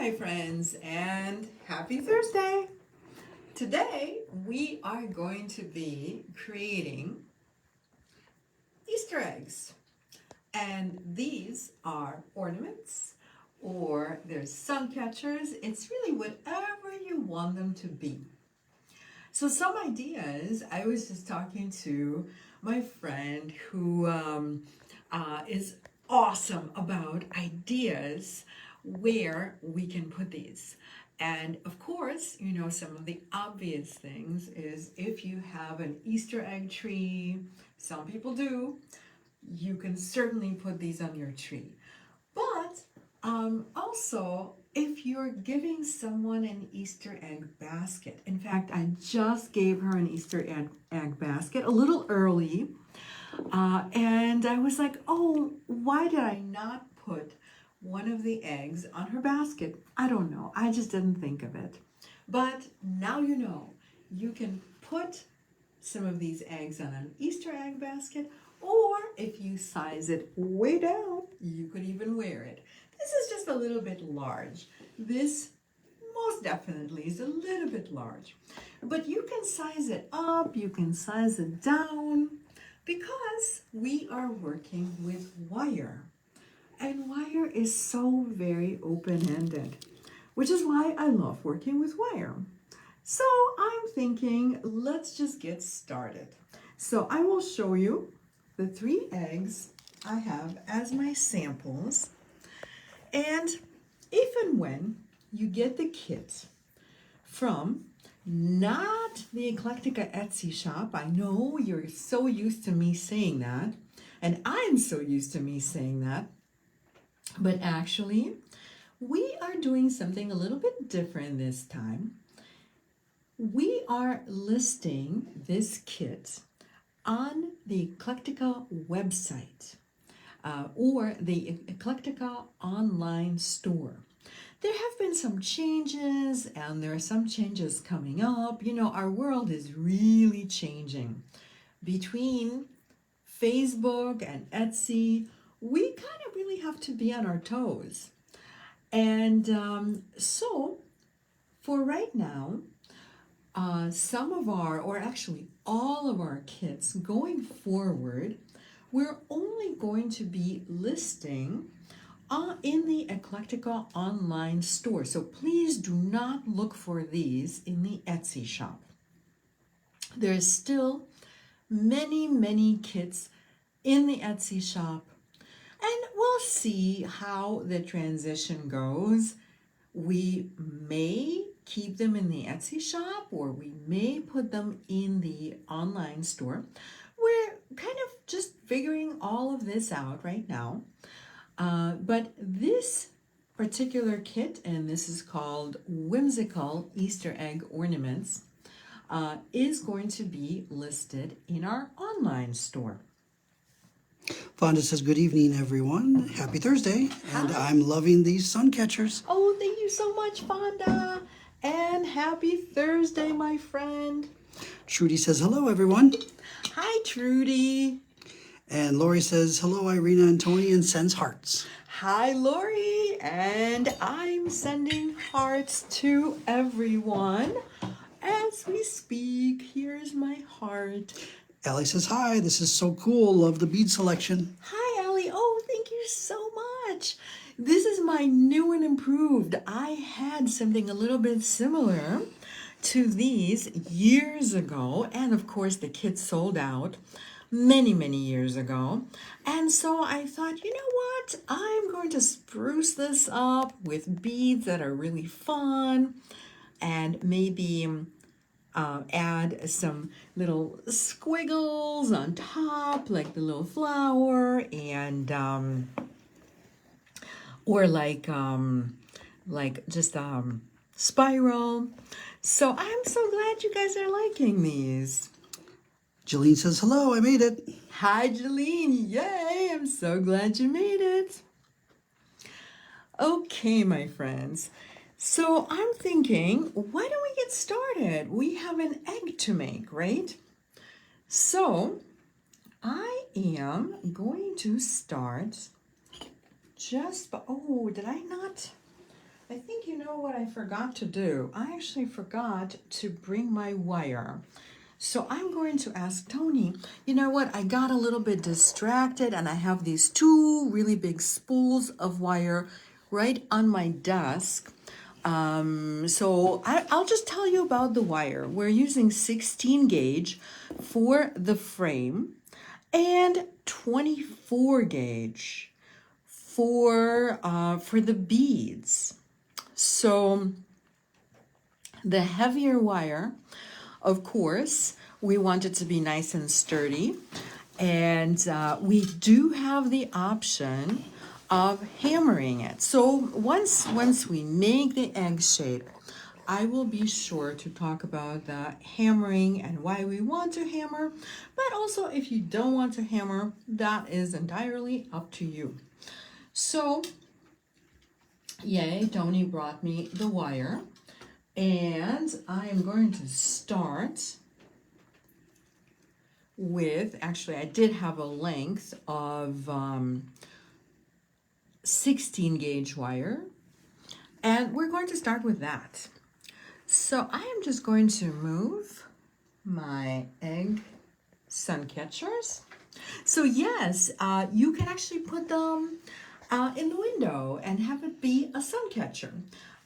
my friends, and happy Thursday! Today we are going to be creating Easter eggs, and these are ornaments or they're sun catchers. It's really whatever you want them to be. So some ideas, I was just talking to my friend who is awesome about ideas where we can put these. And of course, you know, some of the obvious things is if you have an Easter egg tree, some people do, you can certainly put these on your tree. But also, if you're giving someone an Easter egg basket, in fact, I just gave her an Easter egg basket a little early, and I was like, oh, why did I not put one of the eggs on her basket? I don't know. I just didn't think of it. But now you know. You can put some of these eggs on an Easter egg basket, or if you size it way down, you could even wear it. This is just a little bit large. This most definitely is a little bit large. But you can size it up, you can size it down, because we are working with wire. And wire is so very open-ended, which is why I love working with wire. So I'm thinking, let's just get started. So I will show you the 3 eggs I have as my samples. And if and when you get the kit from not the Eclectica Etsy shop, I know you're so used to me saying that, and I'm so used to me saying that, but actually we are doing something a little bit different this time. We are listing this kit on the Eclectica website or the Eclectica online store. There have been some changes, and there are some changes coming up. You know, our world is really changing. Between Facebook and Etsy, we kind of really have to be on our toes. And so for right now, some of our, or actually all of our kits going forward, we're only going to be listing in the Eclectica online store. So please do not look for these in the Etsy shop. There's still many kits in the Etsy shop, and we'll see how the transition goes. We may keep them in the Etsy shop, or we may put them in the online store. We're kind of just figuring all of this out right now. But this particular kit, and this is called Whimsical Easter Egg Ornaments, is going to be listed in our online store. Fonda says, good evening, everyone. Happy Thursday. And Hi. I'm loving these sun catchers. Oh, thank you so much, Fonda. And happy Thursday, my friend. Trudy says, hello, everyone. Hi, Trudy. And Lori says, hello, Irina and Tony, and sends hearts. Hi, Lori. And I'm sending hearts to everyone as we speak. Here's my heart. Allie says, hi, this is so cool. Love the bead selection. Hi, Allie. Oh, thank you so much. This is my new and improved. I had something a little bit similar to these years ago, and of course the kit sold out many years ago. And so I thought, you know what? I'm going to spruce this up with beads that are really fun, and maybe add some little squiggles on top, like the little flower, and or like just spiral. So I'm so glad you guys are liking these. Jillian says, hello, I made it. Hi, Jeline. Yay, I'm so glad you made it. Okay, my friends. So I'm thinking, why don't we get started? We have an egg to make, right? So I am going to start just, oh, did I not? I think you know what I forgot to do. I actually forgot to bring my wire. So I'm going to ask Tony, you know what, I got a little bit distracted and I have these two really big spools of wire right on my desk. I'll just tell you about the wire. We're using 16 gauge for the frame and 24 gauge for the beads. So the heavier wire, of course, we want it to be nice and sturdy. And we do have the option of hammering it. So once we make the egg shape, I will be sure to talk about the hammering and why we want to hammer. But also, if you don't want to hammer, that is entirely up to you. So, yay, Tony brought me the wire. And I am going to start with, actually, I did have a length of 16 gauge wire. And we're going to start with that. So I am just going to move my egg sun catchers. So yes, you can actually put them in the window and have it be a sun catcher.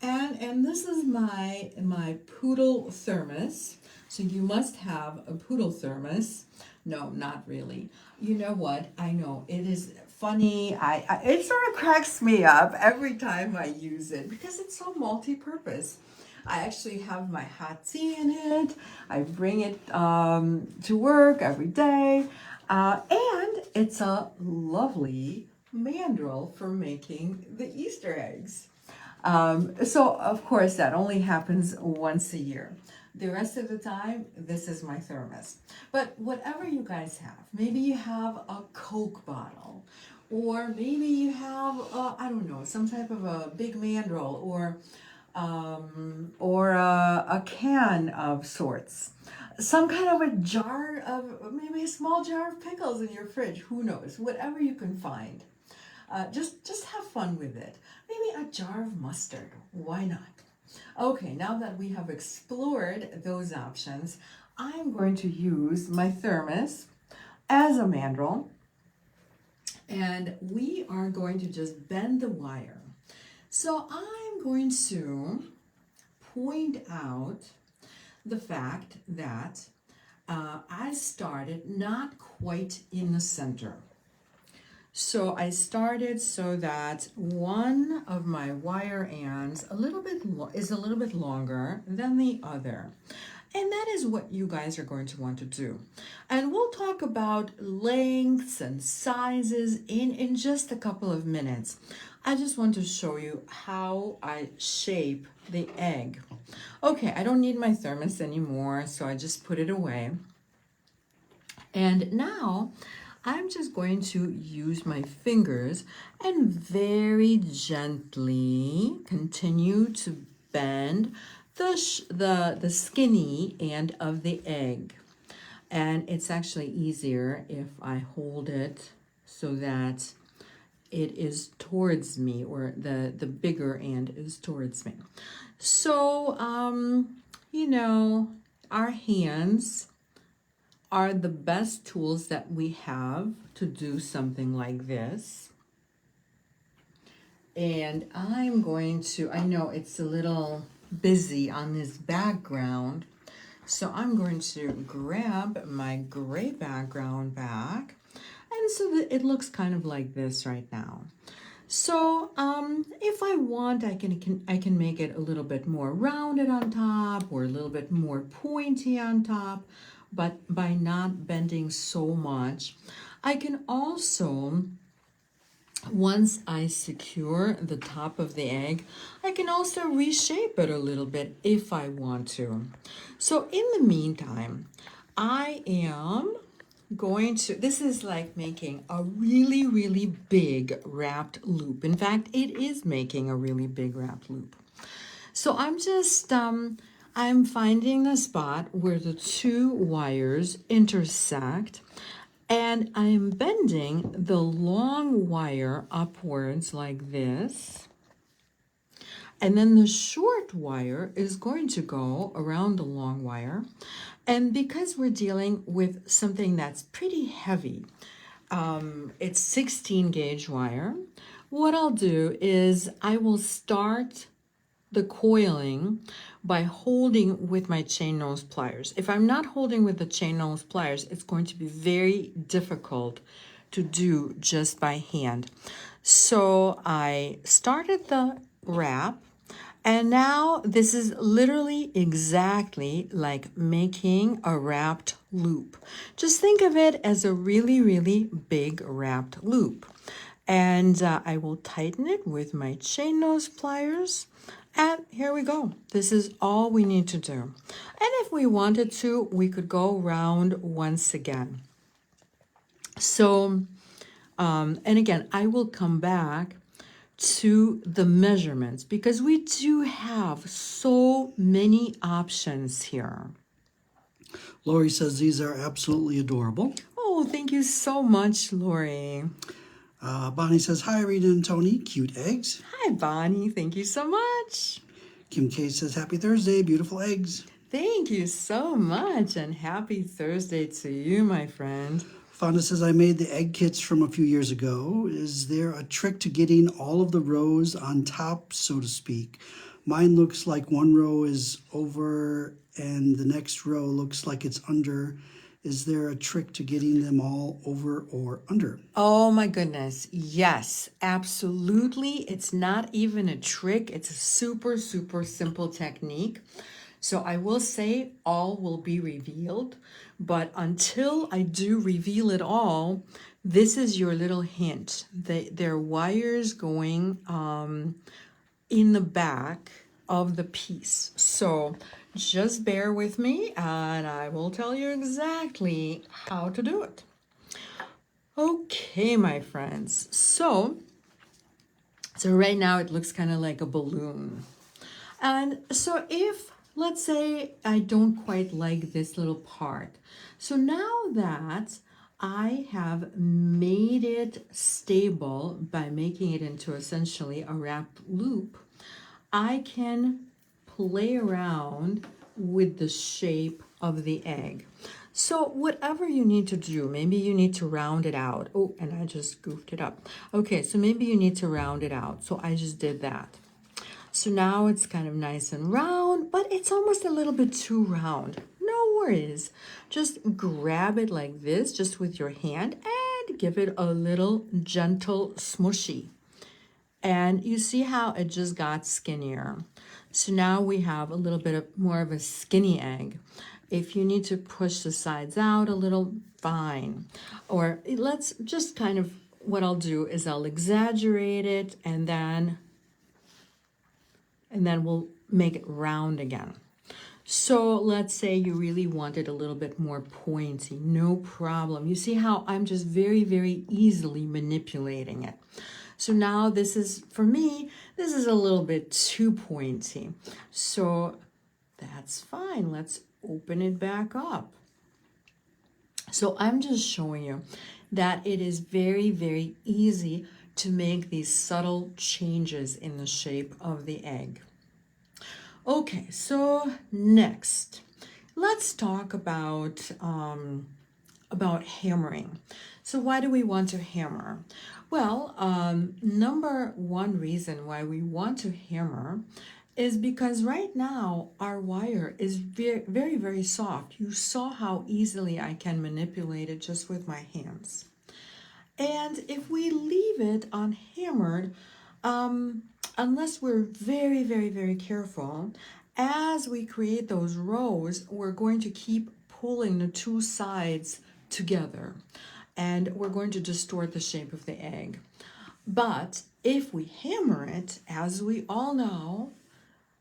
And this is my poodle thermos. So you must have a poodle thermos. No, not really. You know what? I know it is funny. It sort of cracks me up every time I use it because it's so multi-purpose. I actually have my hot tea in it. I bring it to work every day. And it's a lovely mandrel for making the Easter eggs. So of course that only happens once a year. The rest of the time, this is my thermos. But whatever you guys have, maybe you have a Coke bottle, or maybe you have, I don't know, some type of a big mandrel, or a can of sorts. Some kind of a jar of, maybe a small jar of pickles in your fridge, who knows, whatever you can find. Just have fun with it. Maybe a jar of mustard, why not? Okay, now that we have explored those options, I'm going to use my thermos as a mandrel, and we are going to just bend the wire. So I'm going to point out the fact that I started not quite in the center. So I started so that one of my wire ends is a little bit longer than the other. And that is what you guys are going to want to do. And we'll talk about lengths and sizes in just a couple of minutes. I just want to show you how I shape the egg. Okay, I don't need my thermos anymore, so I just put it away. And now I'm just going to use my fingers and very gently continue to bend the skinny end of the egg. And it's actually easier if I hold it so that it is towards me, or the bigger end is towards me. So, you know, our hands are the best tools that we have to do something like this. And I'm going to, I know it's a little busy on this background, so I'm going to grab my gray background back, and so that it looks kind of like this right now. So if I want, I can make it a little bit more rounded on top or a little bit more pointy on top, but by not bending so much. I can also, once I secure the top of the egg, I can also reshape it a little bit if I want to. So in the meantime, I am going to, this is like making a really, really big wrapped loop. In fact, it is making a really big wrapped loop. So I'm just, I'm finding the spot where the two wires intersect, and I'm bending the long wire upwards like this. And then the short wire is going to go around the long wire. And because we're dealing with something that's pretty heavy, it's 16 gauge wire, what I'll do is I will start the coiling by holding with my chain nose pliers. If I'm not holding with the chain nose pliers, it's going to be very difficult to do just by hand. So I started the wrap, and now this is literally exactly like making a wrapped loop. Just think of it as a really, really big wrapped loop. And I will tighten it with my chain nose pliers. And here we go. This is all we need to do. And if we wanted to, we could go round once again. So, and again, I will come back to the measurements because we do have so many options here. Lori says these are absolutely adorable. Oh, thank you so much, Lori. Bonnie says, hi, Rita and Tony. Cute eggs. Hi, Bonnie. Thank you so much. Kim K says, happy Thursday. Beautiful eggs. Thank you so much, and happy Thursday to you, my friend. Fonda says, I made the egg kits from a few years ago. Is there a trick to getting all of the rows on top, so to speak? Mine looks like one row is over and the next row looks like it's under. Is there a trick to getting them all over or under? Oh my goodness. Yes, absolutely. It's not even a trick. It's a super, super simple technique. So I will say all will be revealed, but until I do reveal it all, this is your little hint. There are wires going in the back of the piece. So just bear with me and I will tell you exactly how to do it. Okay, my friends. So right now it looks kind of like a balloon. And so if, let's say, I don't quite like this little part. So now that I have made it stable by making it into essentially a wrapped loop, I can play around with the shape of the egg. So whatever you need to do, maybe you need to round it out. Oh, and I just goofed it up. Okay, so maybe you need to round it out. So I just did that. So now it's kind of nice and round, but it's almost a little bit too round. No worries. Just grab it like this, just with your hand, and give it a little gentle smushy. And you see how it just got skinnier. So now we have a little bit of more of a skinny egg. If you need to push the sides out a little, fine. Or let's just kind of, what I'll do is I'll exaggerate it and then we'll make it round again. So let's say you really want it a little bit more pointy, no problem. You see how I'm just very, very easily manipulating it. So now this is, for me, this is a little bit too pointy. So that's fine. Let's open it back up. So I'm just showing you that it is very, very easy to make these subtle changes in the shape of the egg. Okay, so next, let's talk about hammering. So why do we want to hammer? Well, number one reason why we want to hammer is because right now our wire is very, very, very soft. You saw how easily I can manipulate it just with my hands. And if we leave it unhammered, unless we're very, very, very careful, as we create those rows, we're going to keep pulling the two sides together and we're going to distort the shape of the egg. But if we hammer it, as we all know,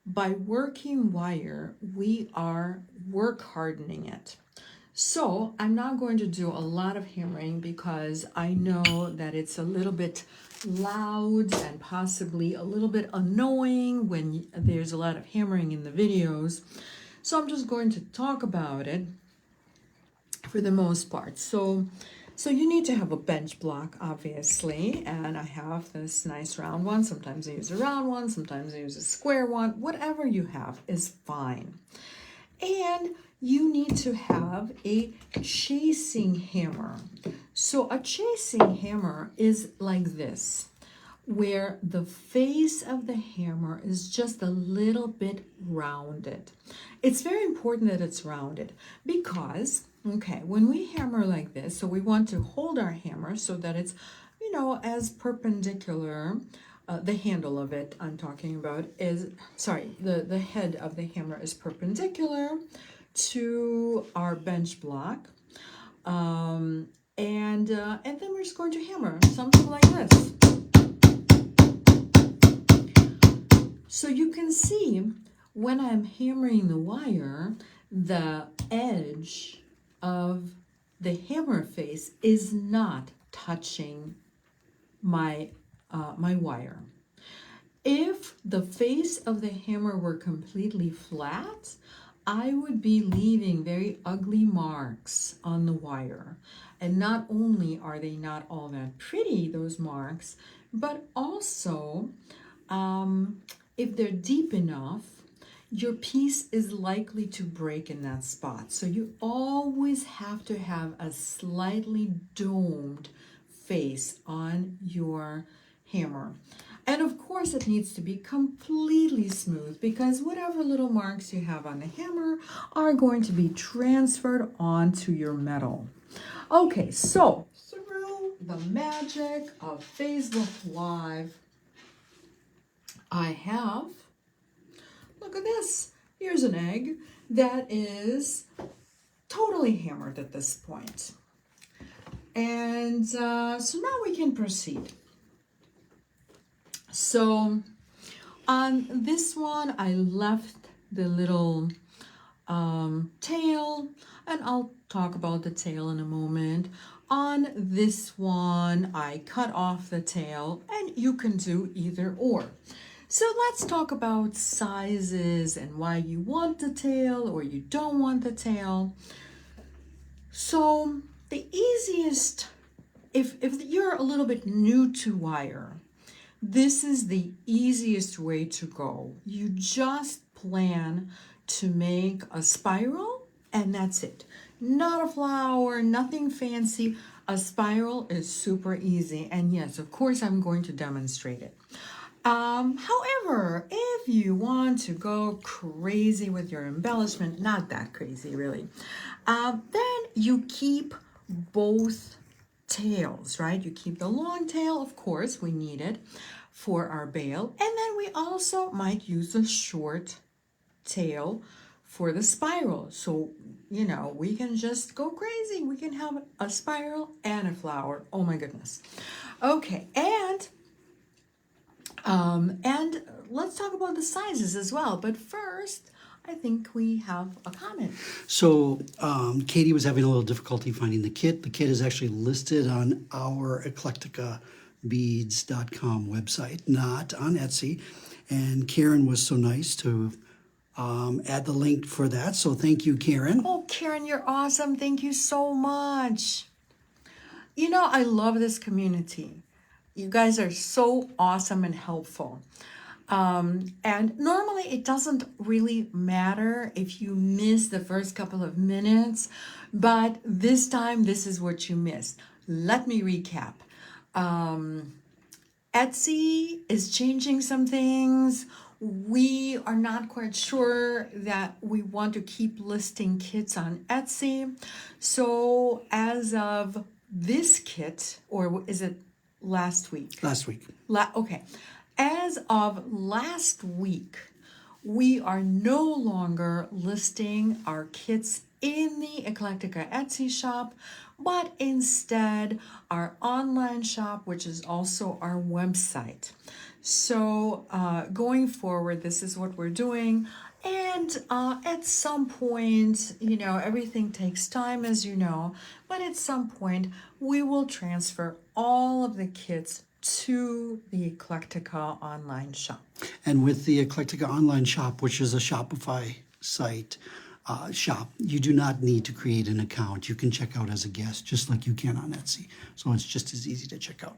by working wire, we are work hardening it. So I'm not going to do a lot of hammering because I know that it's a little bit loud and possibly a little bit annoying when there's a lot of hammering in the videos. So I'm just going to talk about it for the most part. So So you need to have a bench block, obviously, and I have this nice round one. Sometimes I use a round one, sometimes I use a square one. Whatever you have is fine. And you need to have a chasing hammer. So a chasing hammer is like this, where the face of the hammer is just a little bit rounded. It's very important that it's rounded because, okay, when we hammer like this, so we want to hold our hammer so that it's, as perpendicular, the handle of it I'm talking about is, sorry, the head of the hammer is perpendicular to our bench block. And then we're just going to hammer something like this. So you can see when I'm hammering the wire, the edge of the hammer face is not touching my wire. If the face of the hammer were completely flat, I would be leaving very ugly marks on the wire. And not only are they not all that pretty, those marks, but also if they're deep enough, your piece is likely to break in that spot. So you always have to have a slightly domed face on your hammer. And of course it needs to be completely smooth because whatever little marks you have on the hammer are going to be transferred onto your metal. Okay, so through the magic of Facebook Live, I have, look at this, here's an egg that is totally hammered at this point. And so now we can proceed. So on this one, I left the little tail, and I'll talk about the tail in a moment. On this one, I cut off the tail, and you can do either or. So let's talk about sizes and why you want the tail or you don't want the tail. So the easiest, if you're a little bit new to wire, this is the easiest way to go. You just plan to make a spiral and that's it. Not a flower, nothing fancy. A spiral is super easy. And yes, of course, I'm going to demonstrate it. However, if you want to go crazy with your embellishment, not that crazy really, then you keep both tails, right? You keep the long tail, of course, we need it for our bail. And then we also might use the short tail for the spiral. So, we can just go crazy. We can have a spiral and a flower. Oh my goodness. Okay, and let's talk about the sizes as well. But first, I think we have a comment. So Katie was having a little difficulty finding the kit. The kit is actually listed on our eclecticabeads.com website, not on Etsy. And Karen was so nice to add the link for that. So thank you, Karen. Oh, Karen, you're awesome. Thank you so much. I love this community. You guys are so awesome and helpful. And normally it doesn't really matter if you miss the first couple of minutes, but this time this is what you missed. Let me recap. Etsy is changing some things. We are not quite sure that we want to keep listing kits on Etsy. So as of this kit, or is it last week? Last week. Okay. As of last week, we are no longer listing our kits in the Eclectica Etsy shop, but instead our online shop, which is also our website. So going forward, this is what we're doing. And at some point, everything takes time, as you know, but at some point we will transfer all of the kits to the Eclectica online shop. And with the Eclectica online shop, which is a Shopify site, shop. You do not need to create an account. You can check out as a guest just like you can on Etsy. So it's just as easy to check out.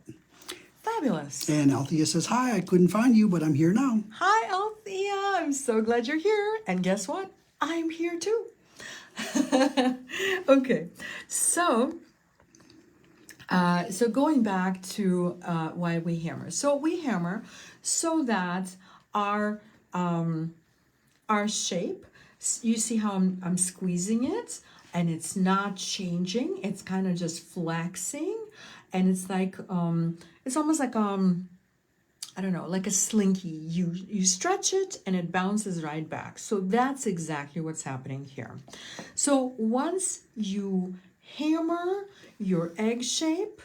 Fabulous. And Althea says, hi, I couldn't find you, but I'm here now. Hi, Althea. I'm so glad you're here. And guess what? I'm here too. Okay, so going back to why we hammer. So we hammer so that our shape, you see how I'm squeezing it and it's not changing. It's kind of just flexing, and it's like it's almost like I don't know, like a slinky. You stretch it and it bounces right back. So that's exactly what's happening here. So once you hammer your egg shape,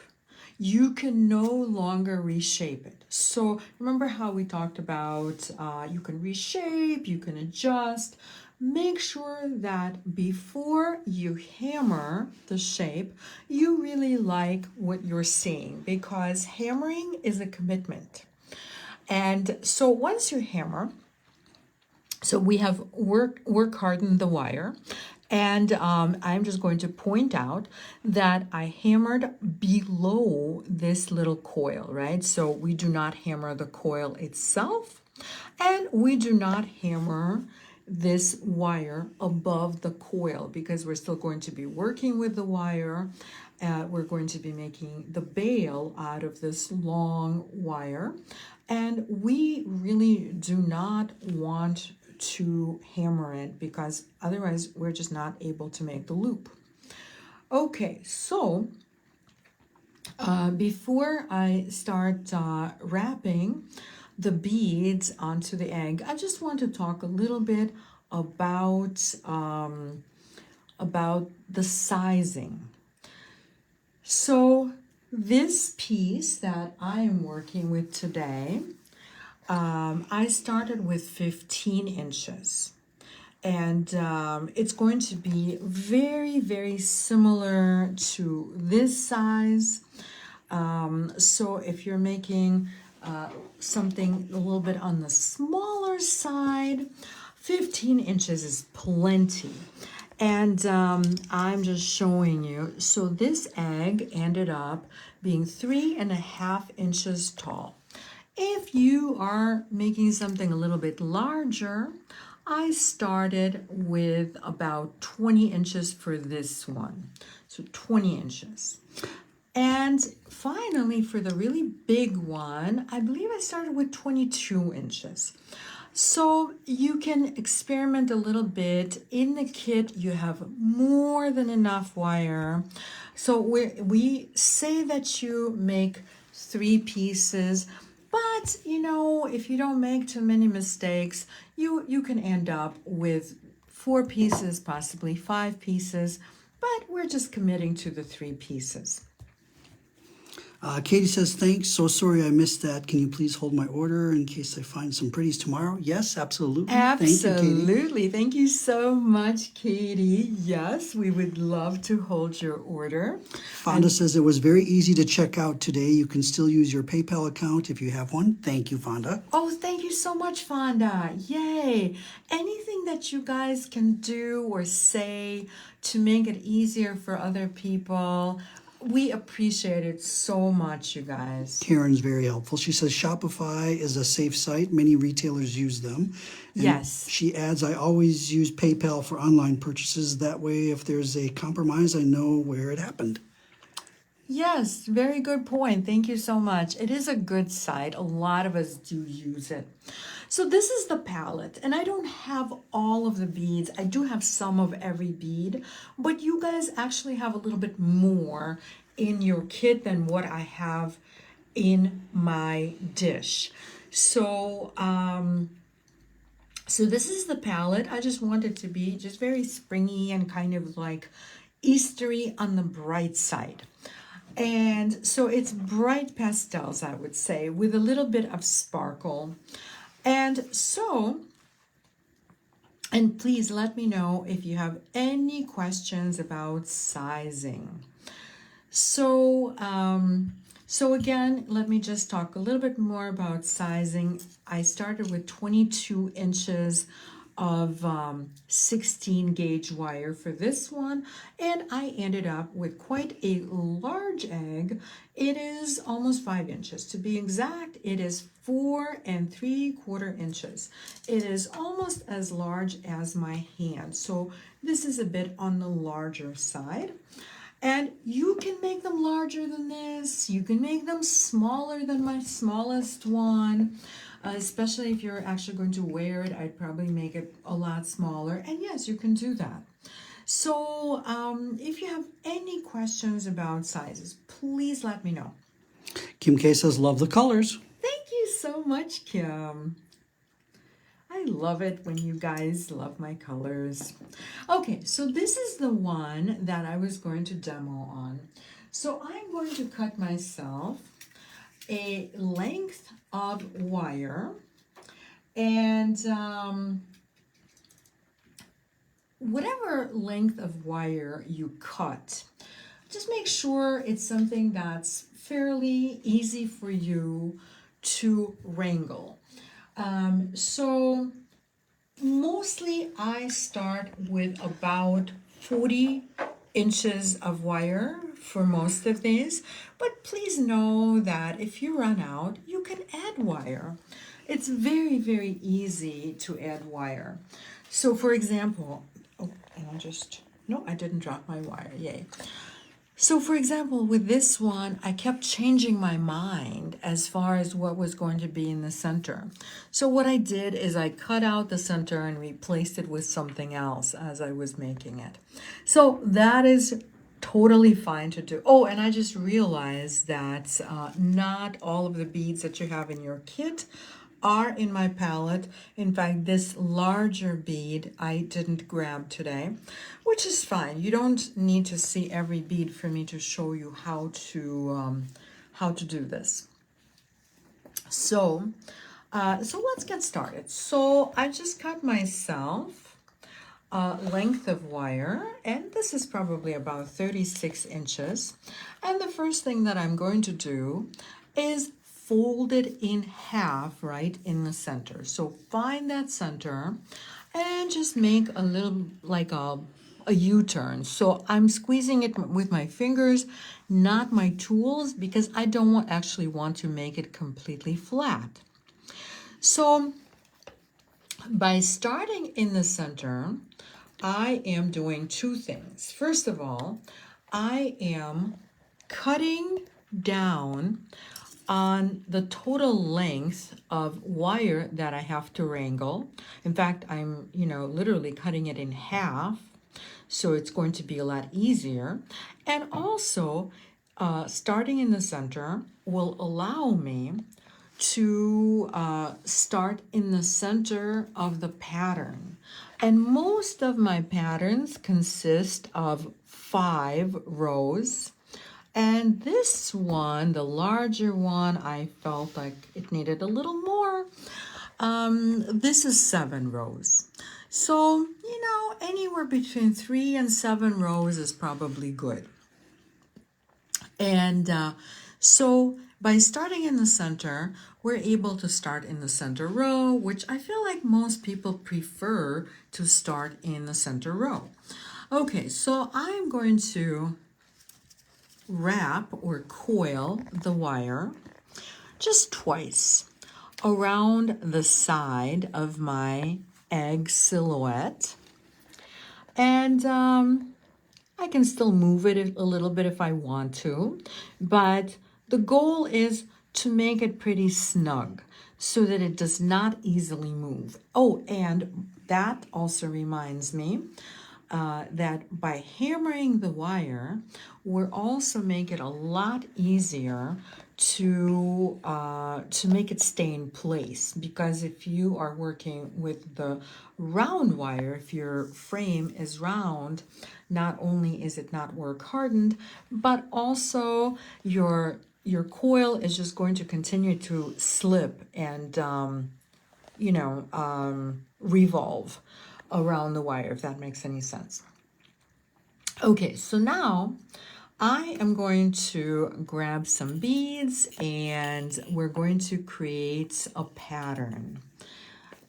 you can no longer reshape it. So remember how we talked about you can reshape, you can adjust. Make sure that before you hammer the shape, you really like what you're seeing, because hammering is a commitment. And so once you hammer, so we have work hardened the wire, and I'm just going to point out that I hammered below this little coil, right? So we do not hammer the coil itself, and we do not hammer this wire above the coil, because we're still going to be working with the wire. We're going to be making the bail out of this long wire, and we really do not want to hammer it, because otherwise we're just not able to make the loop. Okay, so before I start wrapping the beads onto the egg, I just want to talk a little bit about the sizing. So this piece that I am working with today, I started with 15 inches. And it's going to be very, very similar to this size. So if you're making something a little bit on the smaller side, 15 inches is plenty. And I'm just showing you. So this egg ended up being 3.5 inches tall. If you are making something a little bit larger, I started with about 20 inches for this one. So 20 inches. And finally, for the really big one, I believe I started with 22 inches. So you can experiment a little bit. In the kit, you have more than enough wire. So we say that you make 3 pieces, but you know, if you don't make too many mistakes, you can end up with 4 pieces, possibly 5 pieces, but we're just committing to the 3 pieces. Katie says, thanks. So sorry I missed that. Can you please hold my order in case I find some pretties tomorrow? Yes, absolutely. Absolutely. Thank you so much, Katie. Yes, we would love to hold your order. Fonda says it was very easy to check out today. You can still use your PayPal account if you have one. Thank you, Fonda. Oh, thank you so much, Fonda. Yay. Anything that you guys can do or say to make it easier for other people, we appreciate it so much, you guys. Karen's very helpful. She says Shopify is a safe site. Many retailers use them. And yes. She adds, I always use PayPal for online purchases. That way, if there's a compromise, I know where it happened. Yes, very good point. Thank you so much. It is a good site. A lot of us do use it. So this is the palette, and I don't have all of the beads. I do have some of every bead, but you guys actually have a little bit more in your kit than what I have in my dish. So, so this is the palette. I just want it to be just very springy and kind of like Eastery on the bright side. And so it's bright pastels, I would say, with a little bit of sparkle. And so, and please let me know if you have any questions about sizing. So, so again, let me just talk a little bit more about sizing. I started with 22 inches of 16 gauge wire for this one, and I ended up with quite a large egg. It is almost 5 inches. To be exact, it is 4 3/4 inches. It is almost as large as my hand, so this is a bit on the larger side. And you can make them larger than this. You can make them smaller than my smallest one. Especially if you're actually going to wear it, I'd probably make it a lot smaller. And yes, you can do that. So if you have any questions about sizes, please let me know. Kim K says, love the colors. Thank you so much, Kim. I love it when you guys love my colors. Okay, so this is the one that I was going to demo on. So I'm going to cut myself a length of wire, and whatever length of wire you cut, just make sure it's something that's fairly easy for you to wrangle. So mostly I start with about 40 inches of wire for most of these, but please know that if you run out, you can add wire. It's very, very easy to add wire. So for example, oh, and I didn't drop my wire, yay. So for example, with this one, I kept changing my mind as far as what was going to be in the center. So what I did is I cut out the center and replaced it with something else as I was making it. So that is totally fine to do. Oh, and I just realized that not all of the beads that you have in your kit are in my palette. In fact, this larger bead I didn't grab today, which is fine. You don't need to see every bead for me to show you how to do this. So let's get started. So I just cut myself a length of wire, and this is probably about 36 inches. And the first thing that I'm going to do is fold it in half right in the center. So find that center and just make a little like a U-turn. So I'm squeezing it with my fingers, not my tools, because I don't actually want to make it completely flat. So by starting in the center, I am doing two things. First of all, I am cutting down on the total length of wire that I have to wrangle. In fact, I'm, literally cutting it in half, so it's going to be a lot easier. And also, starting in the center will allow me to start in the center of the pattern. And most of my patterns consist of 5 rows. And this one, the larger one, I felt like it needed a little more. This is 7 rows. So, anywhere between 3 and 7 rows is probably good. And so by starting in the center, we're able to start in the center row, which I feel like most people prefer to start in the center row. Okay, so I'm going to wrap or coil the wire just twice around the side of my egg silhouette, and I can still move it a little bit if I want to, but the goal is to make it pretty snug so that it does not easily move. Oh, and that also reminds me that by hammering the wire, we'll also make it a lot easier to make it stay in place, because if you are working with the round wire, if your frame is round, not only is it not work hardened, but also your coil is just going to continue to slip and revolve around the wire, if that makes any sense. Okay, so now I am going to grab some beads and we're going to create a pattern.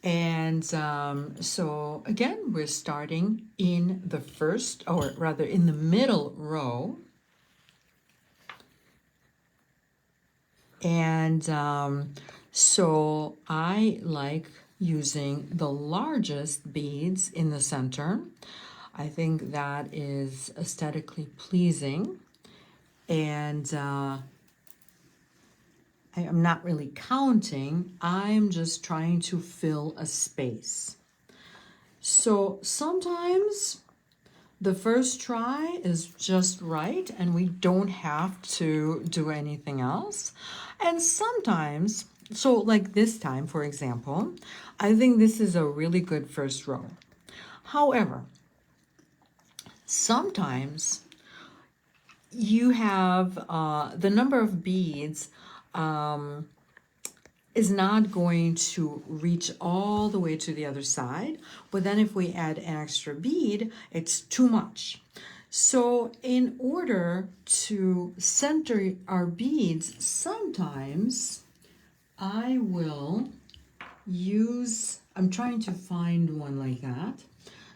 And so again, we're starting in the first, or rather in the middle row. And so I like using the largest beads in the center. I think that is aesthetically pleasing. And I'm not really counting, I'm just trying to fill a space. So sometimes the first try is just right and we don't have to do anything else. And sometimes, so like this time, for example, I think this is a really good first row. However, sometimes you have the number of beads is not going to reach all the way to the other side, but then if we add an extra bead, it's too much. So in order to center our beads, sometimes I will use, I'm trying to find one like that.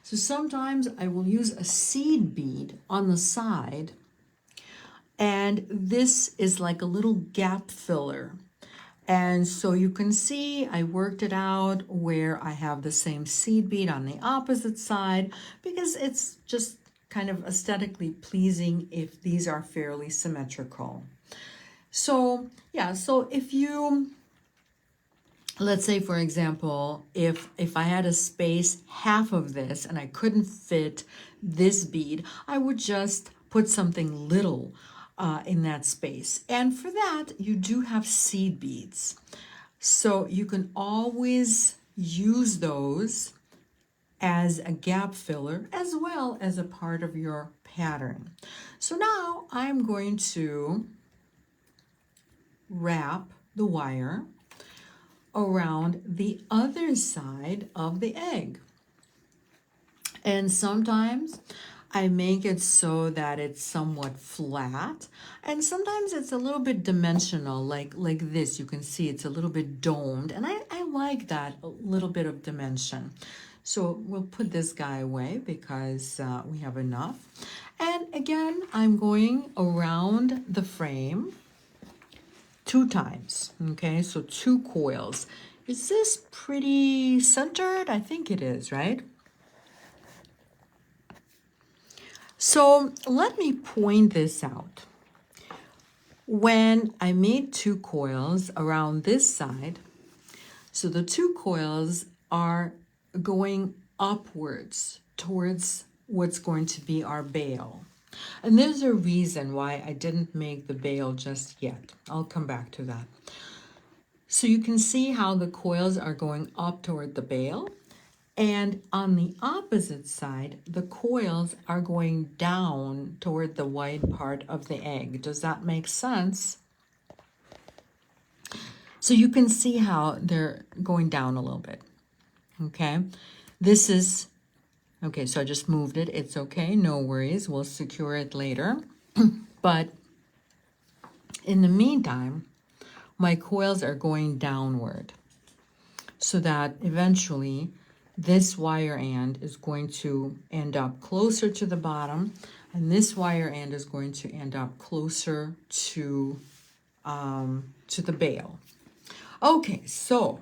So sometimes I will use a seed bead on the side, and this is like a little gap filler. And so you can see I worked it out where I have the same seed bead on the opposite side because it's just kind of aesthetically pleasing if these are fairly symmetrical. So yeah, so if you, let's say for example, if I had a space half of this and I couldn't fit this bead, I would just put something little in that space. And for that, you do have seed beads. So you can always use those as a gap filler as well as a part of your pattern. So now I'm going to wrap the wire around the other side of the egg. And sometimes I make it so that it's somewhat flat, and sometimes it's a little bit dimensional, like this. You can see it's a little bit domed, and I like that, a little bit of dimension. So we'll put this guy away because we have enough. And again, I'm going around the frame 2 times, okay? So 2 coils. Is this pretty centered? I think it is, right? So let me point this out. When I made 2 coils around this side, so the 2 coils are going upwards towards what's going to be our bail. And there's a reason why I didn't make the bail just yet. I'll come back to that. So you can see how the coils are going up toward the bail. And on the opposite side, the coils are going down toward the white part of the egg. Does that make sense? So you can see how they're going down a little bit, okay? This is, okay, so I just moved it. It's okay, no worries. We'll secure it later. But in the meantime, my coils are going downward so that eventually this wire end is going to end up closer to the bottom, and this wire end is going to end up closer to the bail. Okay, so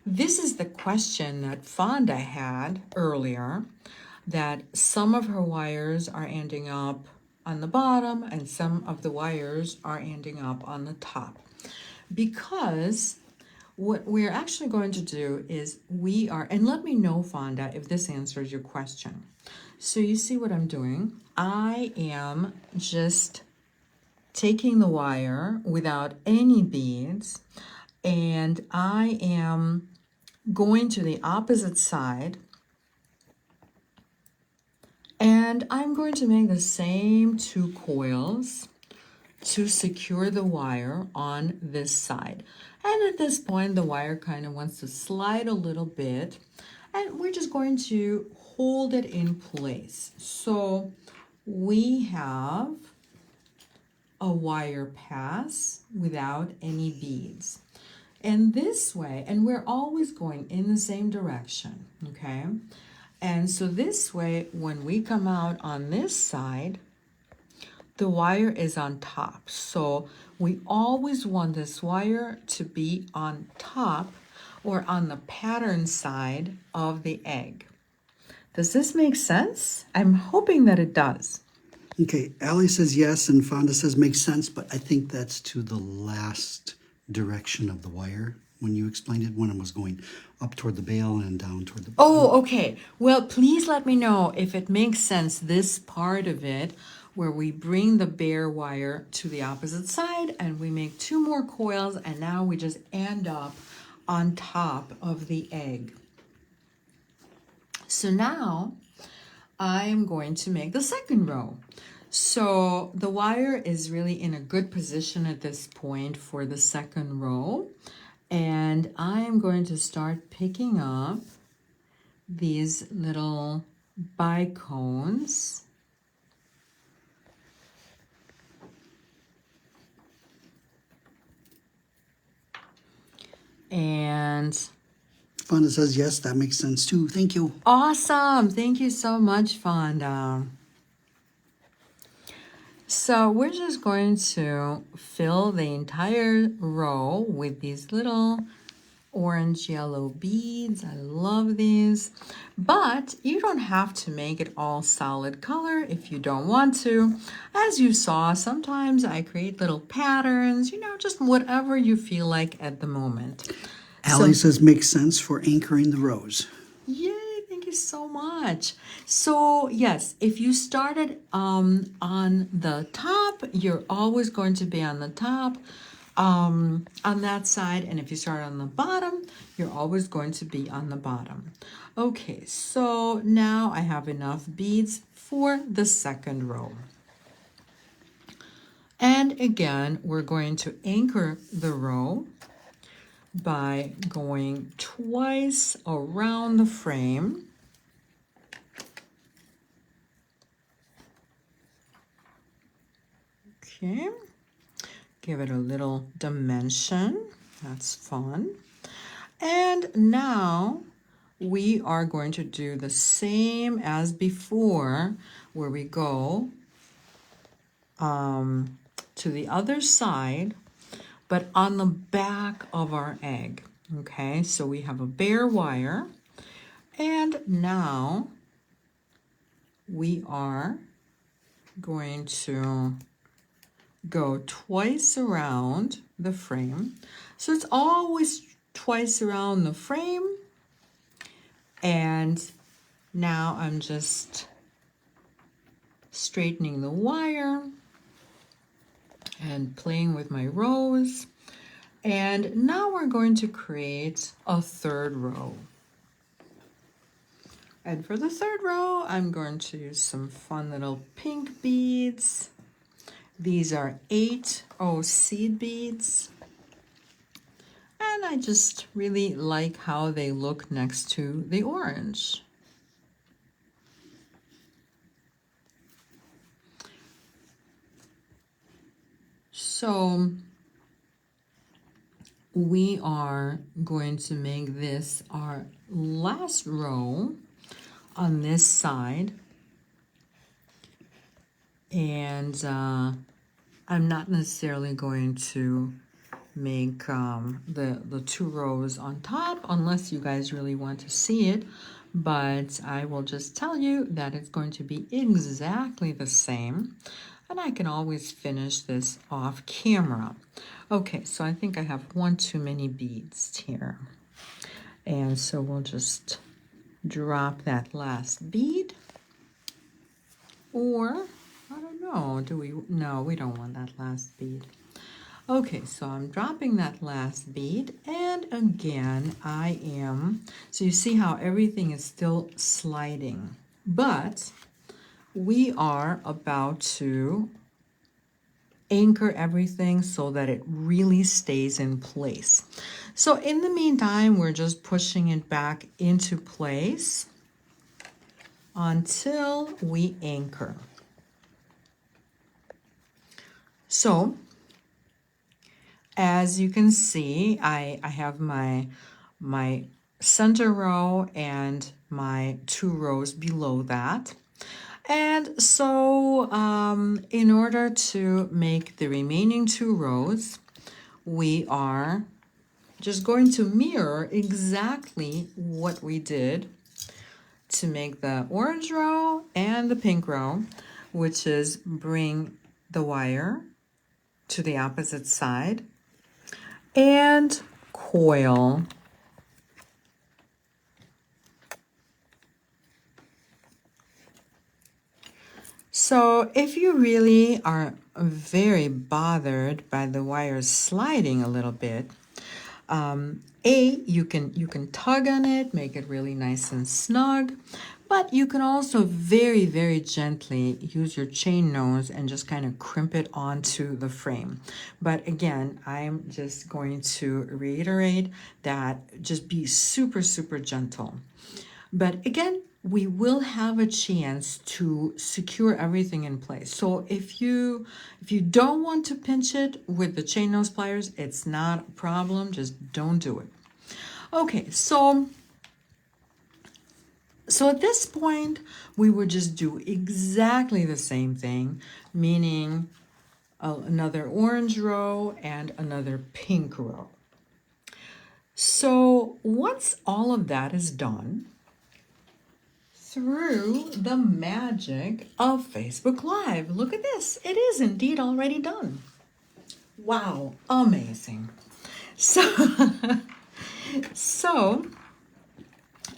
this is the question that Fonda had earlier, that some of her wires are ending up on the bottom and some of the wires are ending up on the top. Because what we're actually going to do is we are, and let me know, Fonda, if this answers your question. So you see what I'm doing? I am just taking the wire without any beads, and I am going to the opposite side, and I'm going to make the same 2 coils to secure the wire on this side. And at this point, the wire kind of wants to slide a little bit, and we're just going to hold it in place. So we have a wire pass without any beads. And this way, and we're always going in the same direction, okay? And so this way, when we come out on this side, the wire is on top. So we always want this wire to be on top or on the pattern side of the egg. Does this make sense? I'm hoping that it does. Okay, Allie says yes, and Fonda says makes sense, but I think that's to the last direction of the wire when you explained it, when it was going up toward the bail and down toward the bottom. Oh, okay. Well, please let me know if it makes sense, this part of it, where we bring the bare wire to the opposite side and we make 2 more coils, and now we just end up on top of the egg. So now I am going to make the second row. So the wire is really in a good position at this point for the second row. And I am going to start picking up these little bicones. And Fonda says yes, that makes sense too. Thank you. awesome. Thank you so much, Fonda. So we're just going to fill the entire row with these little orange yellow beads. I love these, but you don't have to make it all solid color if you don't want to. As you saw, sometimes I create little patterns, you know, just whatever you feel like at the moment. Allie says makes sense for anchoring the rows. Yay, thank you so much. So yes, if you started on the top, you're always going to be on the top on that side, and if you start on the bottom, you're always going to be on the bottom. Okay, so now I have enough beads for the second row. And again, we're going to anchor the row by going twice around the frame. Okay, give it a little dimension. That's fun. And now we are going to do the same as before, where we go to the other side, but on the back of our egg. Okay, so we have a bare wire, and now we are going to go twice around the frame. So it's always twice around the frame. And now I'm just straightening the wire and playing with my rows. And now we're going to create a third row. And for the third row, I'm going to use some fun little pink beads. These are 8 seed beads. And I just really like how they look next to the orange. So we are going to make this our last row on this side. And I'm not necessarily going to make the 2 rows on top unless you guys really want to see it, but I will just tell you that it's going to be exactly the same, and I can always finish this off camera. Okay, so I think I have 1 too many beads here, and so we'll just drop that last bead, or I don't know, do we? No, we don't want that last bead. Okay, so I'm dropping that last bead, and again I am, so you see how everything is still sliding, but we are about to anchor everything so that it really stays in place. So in the meantime, we're just pushing it back into place until we anchor. So as you can see, I have my center row and my 2 rows below that. And so in order to make the remaining 2 rows, we are just going to mirror exactly what we did to make the orange row and the pink row, which is bring the wire to the opposite side and coil. So if you really are very bothered by the wires sliding a little bit, you can tug on it, make it really nice and snug, but you can also very, very gently use your chain nose and just kind of crimp it onto the frame. But again, I'm just going to reiterate that just be super, super gentle. But again, we will have a chance to secure everything in place. So if you don't want to pinch it with the chain nose pliers, it's not a problem, just don't do it. Okay, so at this point, we would just do exactly the same thing, meaning another orange row and another pink row. So once all of that is done, through the magic of Facebook Live. Look at this. It is indeed already done. Wow, amazing. So,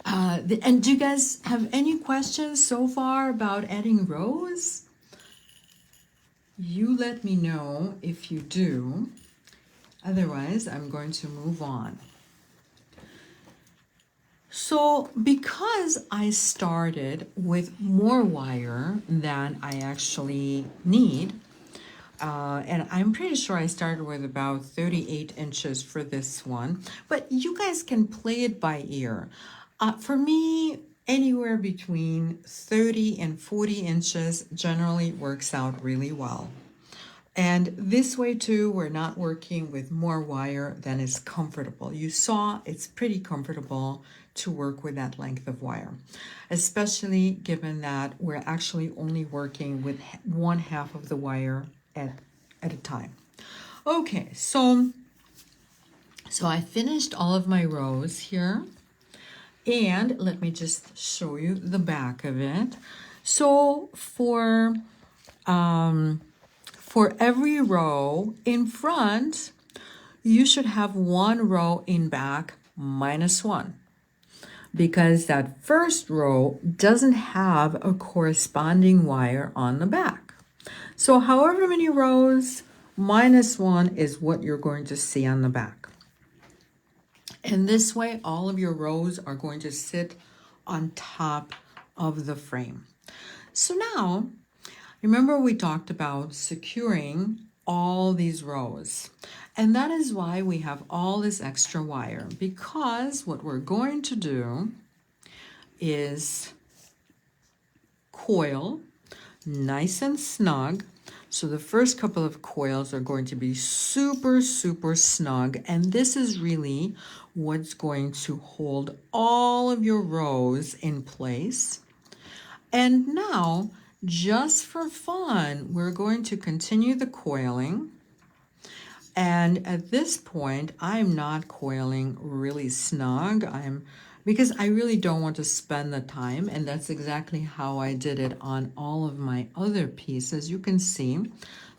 and do you guys have any questions so far about adding rows? You let me know if you do. Otherwise, I'm going to move on. So because I started with more wire than I actually need, and I'm pretty sure I started with about 38 inches for this one, but you guys can play it by ear. For me, anywhere between 30 and 40 inches generally works out really well. And this way too, we're not working with more wire than is comfortable. You saw it's pretty comfortable to work with that length of wire, especially given that we're actually only working with 1/2 of the wire at a time. Okay, so I finished all of my rows here, and let me just show you the back of it. So for every row in front, you should have 1 row in back minus 1, because that first row doesn't have a corresponding wire on the back. So however many rows, minus 1 is what you're going to see on the back. And this way, all of your rows are going to sit on top of the frame. So now, remember we talked about securing all these rows. And that is why we have all this extra wire, because what we're going to do is coil nice and snug. So the first couple of coils are going to be super, super snug. And this is really what's going to hold all of your rows in place. And now, just for fun, we're going to continue the coiling. And at this point, I'm not coiling really snug. Because I really don't want to spend the time, and that's exactly how I did it on all of my other pieces. You can see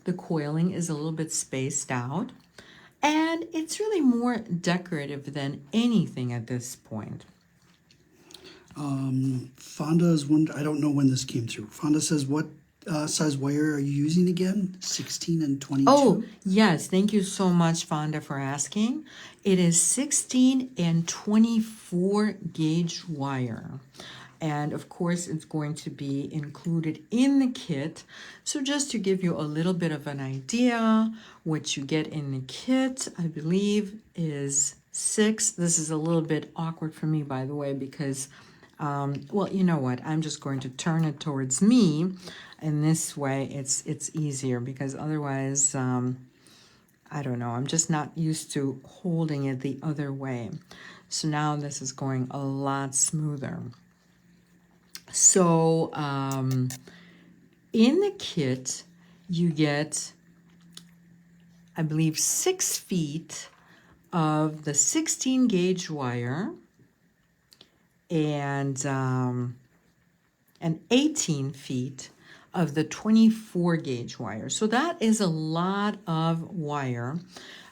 the coiling is a little bit spaced out, and it's really more decorative than anything at this point. Fonda is one, I don't know when this came through. Fonda says, what size wire are you using again? 16 and 22? Oh, yes. Thank you so much, Fonda, for asking. It is 16 and 24 gauge wire. And of course, it's going to be included in the kit. So just to give you a little bit of an idea, what you get in the kit, I believe, is 6. This is a little bit awkward for me, by the way, because well, you know what? I'm just going to turn it towards me, and this way it's easier, because otherwise I don't know, I'm just not used to holding it the other way. So now this is going a lot smoother. So in the kit, you get, I believe, 6 feet of the 16 gauge wire and 18 feet of the 24 gauge wire. So that is a lot of wire.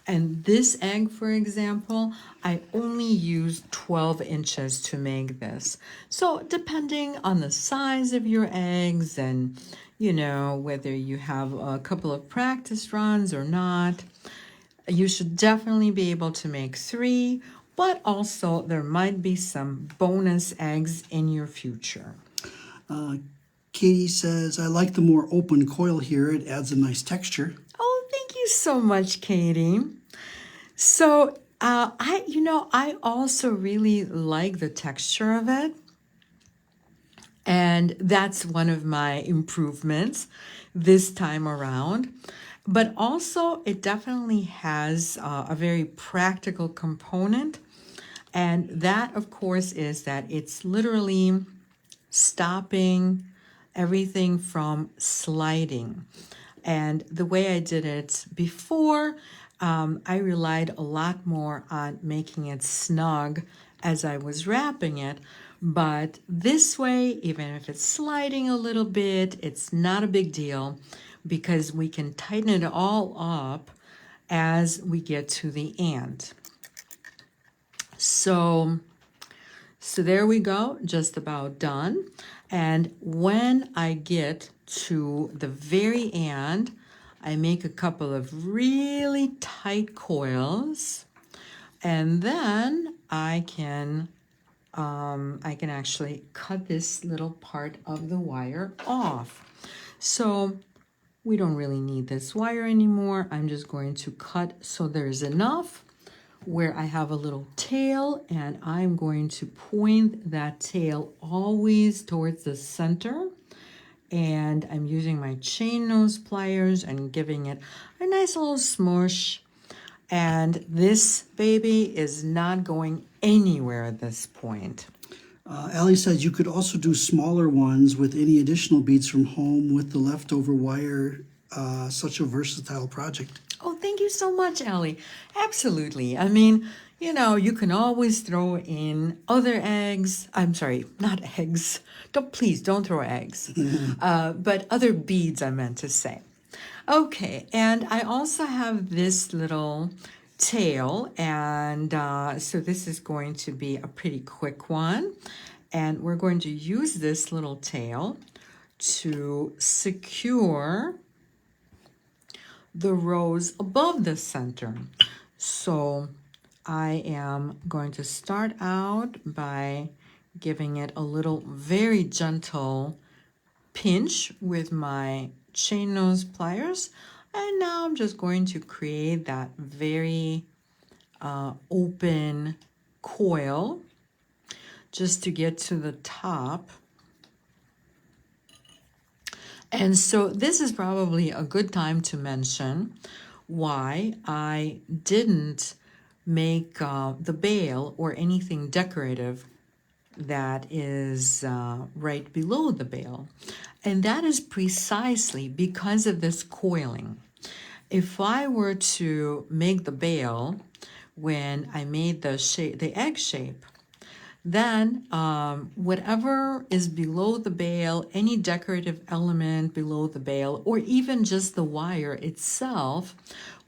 And this egg, for example, I only used 12 inches to make this. So depending on the size of your eggs and, you know, whether you have a couple of practice runs or not, you should definitely be able to make 3, but also there might be some bonus eggs in your future. Katie says, I like the more open coil here. It adds a nice texture. Oh, thank you so much, Katie. So, I also really like the texture of it. And that's one of my improvements this time around. But also, it definitely has a very practical component. And that, of course, is that it's literally stopping everything from sliding. And the way I did it before, I relied a lot more on making it snug as I was wrapping it. But this way, even if it's sliding a little bit, it's not a big deal because we can tighten it all up as we get to the end. So there we go, just about done. And when I get to the very end, I make a couple of really tight coils, and then I can actually cut this little part of the wire off. So we don't really need this wire anymore. I'm just going to cut so there's enough where I have a little tail, and I'm going to point that tail always towards the center. And I'm using my chain nose pliers and giving it a nice little smush. And this baby is not going anywhere at this point. Allie says you could also do smaller ones with any additional beads from home with the leftover wire. Such a versatile project. Oh, thank you so much, Ellie. Absolutely. I mean, you know, you can always throw in other eggs. I'm sorry, not eggs. Please don't throw eggs. But other beads, I meant to say. Okay, and I also have this little tail, and so this is going to be a pretty quick one. And we're going to use this little tail to secure the rows above the center. So I am going to start out by giving it a little very gentle pinch with my chain nose pliers, and now I'm just going to create that very open coil just to get to the top. And so this is probably a good time to mention why I didn't make the bail or anything decorative that is right below the bail. And that is precisely because of this coiling. If I were to make the bail when I made the egg shape, then whatever is below the bail, any decorative element below the bail, or even just the wire itself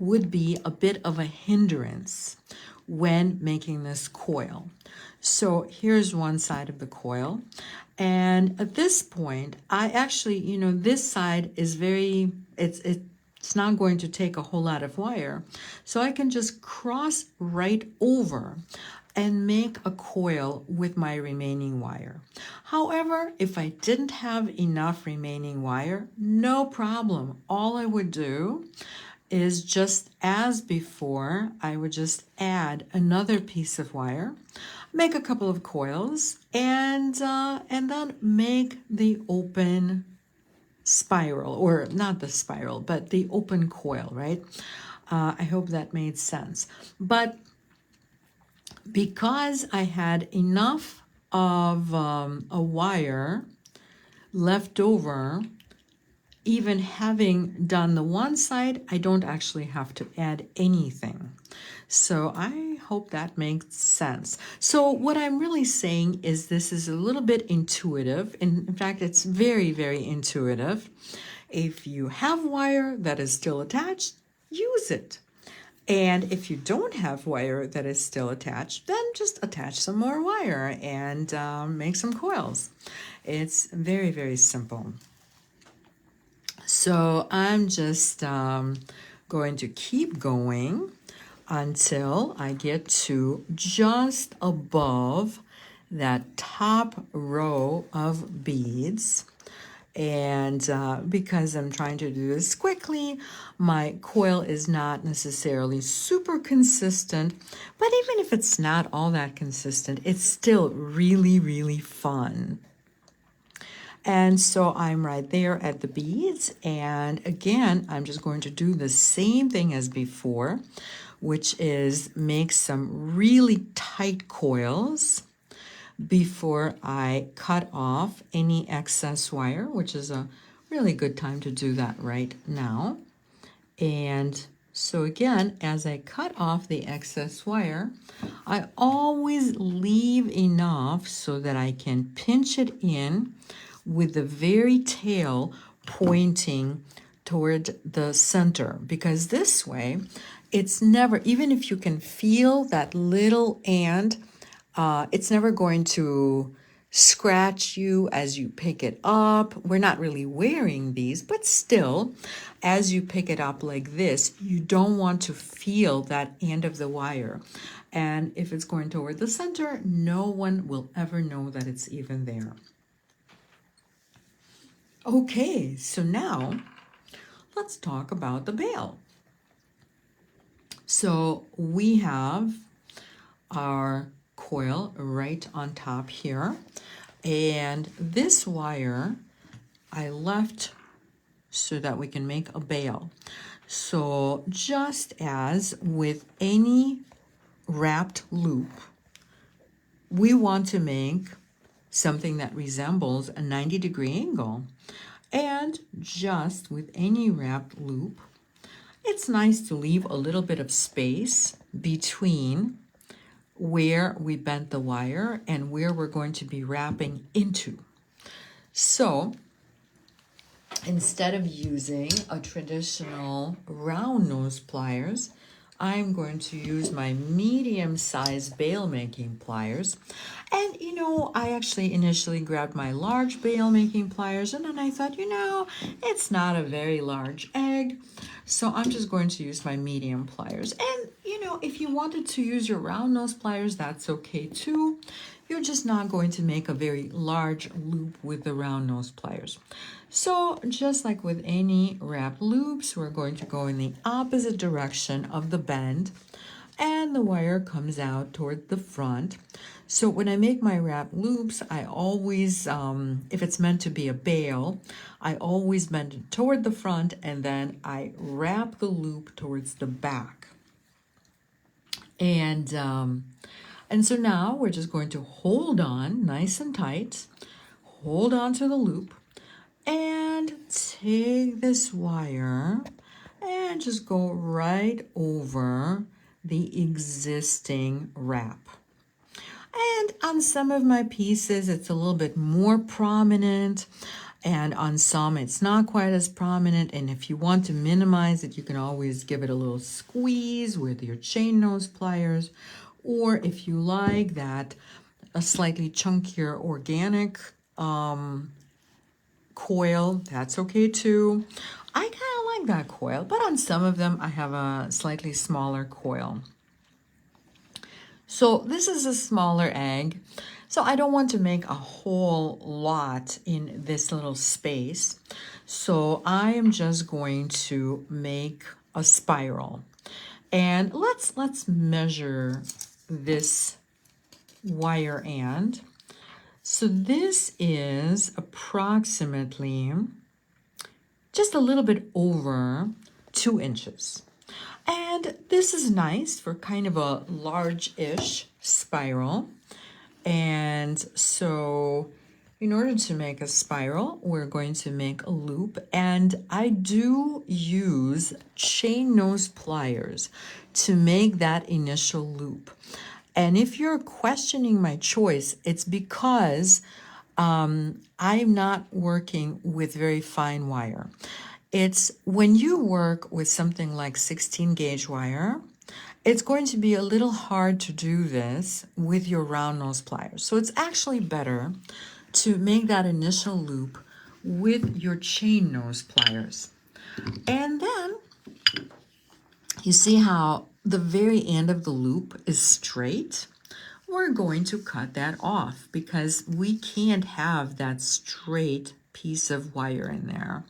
would be a bit of a hindrance when making this coil. So here's one side of the coil. And at this point, I actually, this side is it's not going to take a whole lot of wire. So I can just cross right over and make a coil with my remaining wire. However, if I didn't have enough remaining wire, no problem. All I would do is just as before, I would just add another piece of wire, make a couple of coils, and then make the open spiral, or not the spiral, but the open coil, right? I hope that made sense. But because I had enough of a wire left over, even having done the one side, I don't actually have to add anything. So I hope that makes sense. So what I'm really saying is this is a little bit intuitive. In fact, it's very, very intuitive. If you have wire that is still attached, use it. And if you don't have wire that is still attached, then just attach some more wire and make some coils. It's very, very simple. So I'm just going to keep going until I get to just above that top row of beads. And because I'm trying to do this quickly, my coil is not necessarily super consistent, but even if it's not all that consistent, it's still really, really fun. And so I'm right there at the beads, and again, I'm just going to do the same thing as before, which is make some really tight coils before I cut off any excess wire, which is a really good time to do that right now. And so again, as I cut off the excess wire, I always leave enough so that I can pinch it in with the very tail pointing toward the center, because this way it's never, even if you can feel that little end, it's never going to scratch you as you pick it up. We're not really wearing these, but still, as you pick it up like this, you don't want to feel that end of the wire. And if it's going toward the center, no one will ever know that it's even there. Okay, so now let's talk about the bail. So we have our coil right on top here, and this wire I left so that we can make a bail. So just as with any wrapped loop, we want to make something that resembles a 90-degree angle. And just with any wrapped loop, it's nice to leave a little bit of space between where we bent the wire and where we're going to be wrapping into. So instead of using a traditional round nose pliers, I'm going to use my medium-sized bail making pliers. And you know, I actually initially grabbed my large bail making pliers, and then I thought, you know, it's not a very large egg, so I'm just going to use my medium pliers. And you know, if you wanted to use your round nose pliers, that's okay too. You're just not going to make a very large loop with the round nose pliers. So just like with any wrap loops, we're going to go in the opposite direction of the bend, and the wire comes out toward the front. So when I make my wrap loops, I always, if it's meant to be a bail, I always bend it toward the front, and then I wrap the loop towards the back. And so now we're just going to hold on nice and tight, hold on to the loop, and take this wire and just go right over the existing wrap. And on some of my pieces, it's a little bit more prominent, and on some it's not quite as prominent. And if you want to minimize it, you can always give it a little squeeze with your chain nose pliers, or if you like that, a slightly chunkier organic coil, that's okay too. I kind of like that coil, but on some of them I have a slightly smaller coil. So this is a smaller egg, so I don't want to make a whole lot in this little space. So I am just going to make a spiral. And let's measure this wire end. So this is approximately just a little bit over 2 inches. And this is nice for kind of a large-ish spiral. And so in order to make a spiral, we're going to make a loop. And I do use chain nose pliers to make that initial loop. And if you're questioning my choice, it's because I'm not working with very fine wire. It's when you work with something like 16 gauge wire, it's going to be a little hard to do this with your round nose pliers. So it's actually better to make that initial loop with your chain nose pliers. And then you see how the very end of the loop is straight? We're going to cut that off because we can't have that straight piece of wire in there.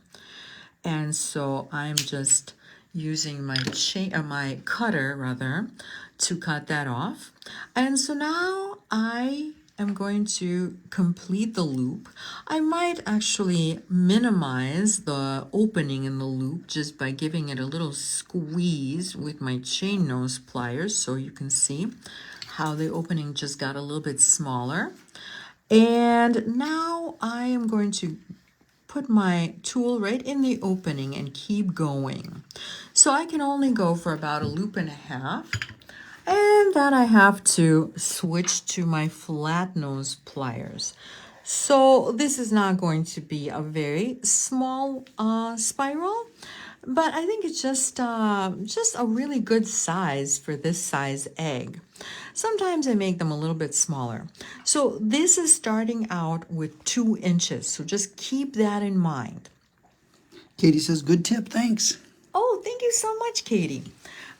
And so I'm just using my my cutter rather to cut that off. And so now I am going to complete the loop. I might actually minimize the opening in the loop just by giving it a little squeeze with my chain nose pliers so you can see how the opening just got a little bit smaller. And now I am going to put my tool right in the opening and keep going. So I can only go for about a loop and a half. And then I have to switch to my flat nose pliers. So this is not going to be a very small spiral, but I think it's just a really good size for this size egg. Sometimes I make them a little bit smaller. So this is starting out with 2 inches. So just keep that in mind. Katie says, good tip, thanks. Oh, thank you so much, Katie.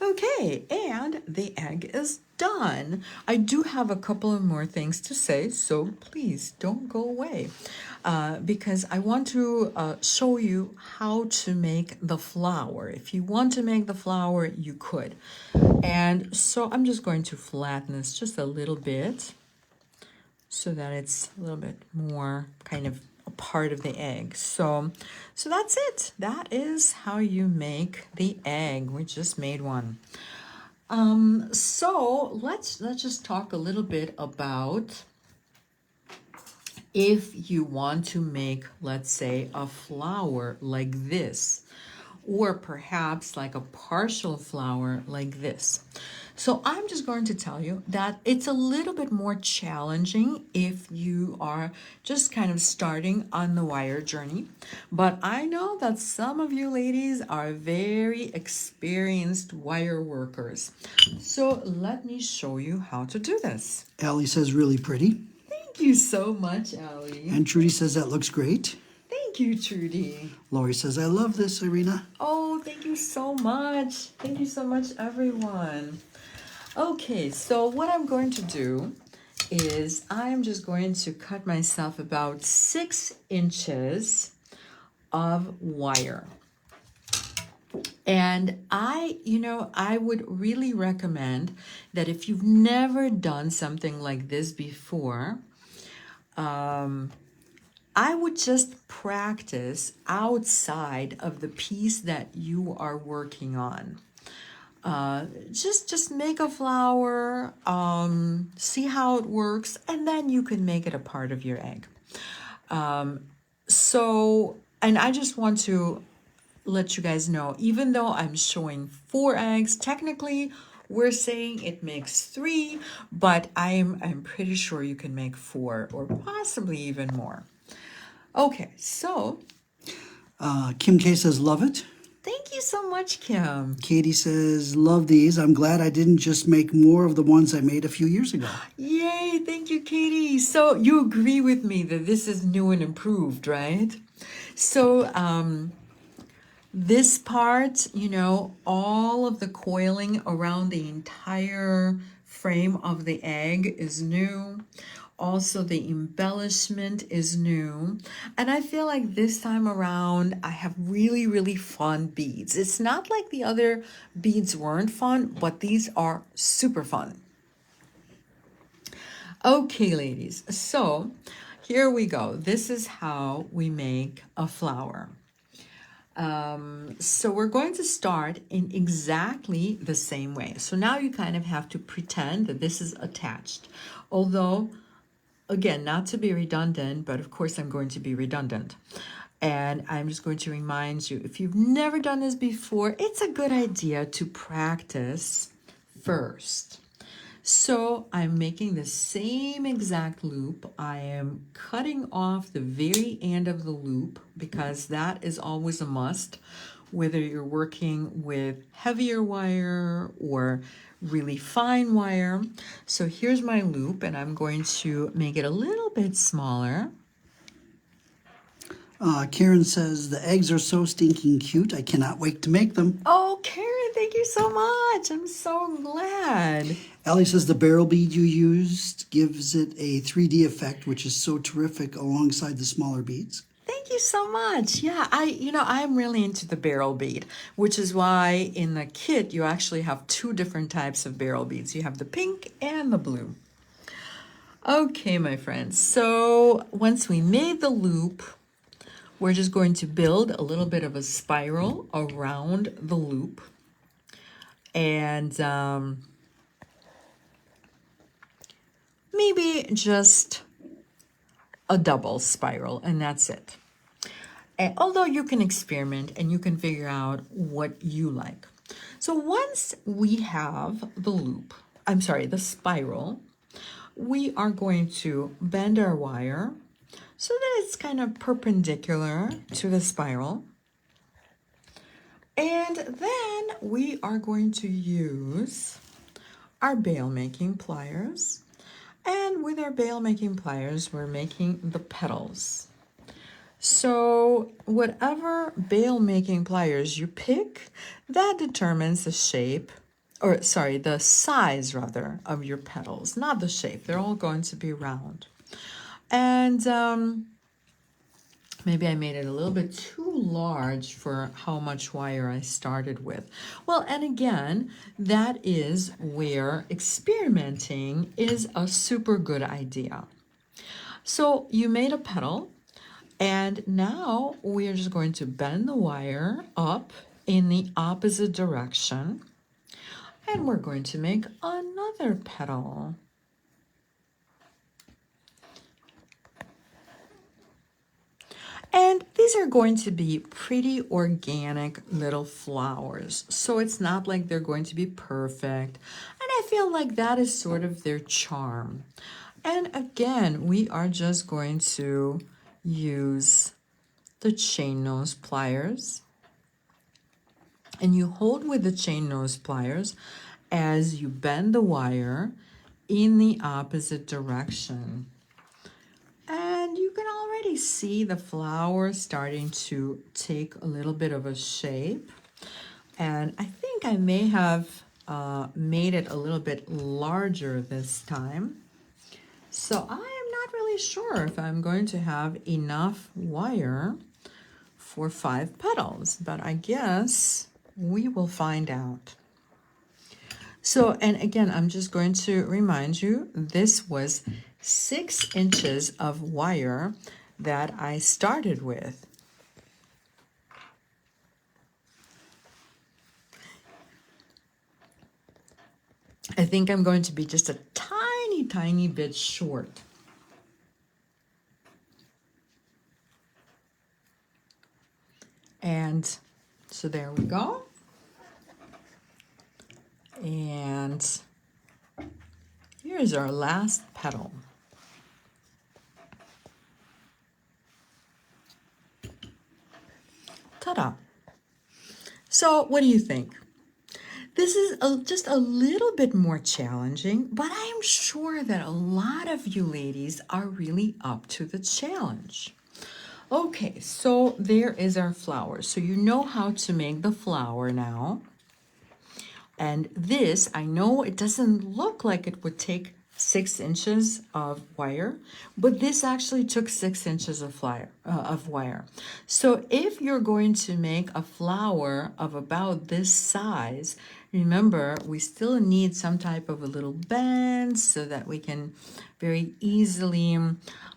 Okay, and the egg is done. I do have a couple of more things to say, so please don't go away because I want to show you how to make the flower. If you want to make the flower, you could. And so I'm just going to flatten this just a little bit so that it's a little bit more kind of a part of the egg. So that's it. That is how you make the egg. We just made one. So let's just talk a little bit about if you want to make, let's say, a flower like this, or perhaps like a partial flower like this. So I'm just going to tell you that it's a little bit more challenging if you are just kind of starting on the wire journey. But I know that some of you ladies are very experienced wire workers. So let me show you how to do this. Allie says, really pretty. Thank you so much, Allie. And Trudy says, that looks great. Thank you, Trudy. Lori says, I love this, Irina. Oh, thank you so much. Thank you so much, everyone. Okay, so what I'm going to do is I'm just going to cut myself about 6 inches of wire. And I would really recommend that if you've never done something like this before, I would just practice outside of the piece that you are working on. Just make a flower, see how it works, and then you can make it a part of your egg. And I just want to let you guys know, even though I'm showing 4 eggs, technically we're saying it makes 3, but I'm pretty sure you can make 4 or possibly even more. Okay, so Kim K says, love it. thank you so much, Kim. Katie says, love these. I'm glad I didn't just make more of the ones I made a few years ago. Yay, thank you, Katie. So you agree with me that this is new and improved, right? So this part, all of the coiling around the entire frame of the egg is new. Also, the embellishment is new. And I feel like this time around, I have really, really fun beads. It's not like the other beads weren't fun, but these are super fun. Okay, ladies, so here we go. This is how we make a flower. So we're going to start in exactly the same way. So now you kind of have to pretend that this is attached. Although, again, not to be redundant, but of course I'm going to be redundant. And I'm just going to remind you, if you've never done this before, it's a good idea to practice first. So I'm making the same exact loop. I am cutting off the very end of the loop because that is always a must, whether you're working with heavier wire or really fine wire. So here's my loop, and I'm going to make it a little bit smaller. Karen says, the eggs are so stinking cute. I cannot wait to make them. Oh, Karen, thank you so much. I'm so glad. Allie says, the barrel bead you used gives it a 3D effect, which is so terrific alongside the smaller beads. Thank you so much. Yeah, I'm really into the barrel bead, which is why in the kit you actually have two different types of barrel beads. You have the pink and the blue. Okay, my friends. So once we made the loop, we're just going to build a little bit of a spiral around the loop. And maybe just a double spiral, and that's it. And although you can experiment and you can figure out what you like. So once we have the loop, the spiral, we are going to bend our wire so that it's kind of perpendicular to the spiral. And then we are going to use our bail making pliers. And with our bail making pliers, we're making the petals. So whatever bail making pliers you pick, that determines the shape, the size rather, of your petals, not the shape. They're all going to be round. And maybe I made it a little bit too large for how much wire I started with. Well, and again, that is where experimenting is a super good idea. So you made a petal, and now we are just going to bend the wire up in the opposite direction, and we're going to make another petal. And these are going to be pretty organic little flowers. So it's not like they're going to be perfect. And I feel like that is sort of their charm. And again, we are just going to use the chain nose pliers. And you hold with the chain nose pliers as you bend the wire in the opposite direction. And you can already see the flower starting to take a little bit of a shape. And I think I may have made it a little bit larger this time. So I am not really sure if I'm going to have enough wire for 5 petals, but I guess we will find out. So, and again, I'm just going to remind you, this was 6 inches of wire that I started with. I think I'm going to be just a tiny, tiny bit short. And so there we go. And here's our last petal. Ta-da! So what do you think? This is just a little bit more challenging, but I am sure that a lot of you ladies are really up to the challenge. Okay, so there is our flower. So you know how to make the flower now. And this, I know it doesn't look like it would take 6 inches of wire, but this actually took 6 inches of wire. So if you're going to make a flower of about this size, remember, we still need some type of a little bend so that we can very easily,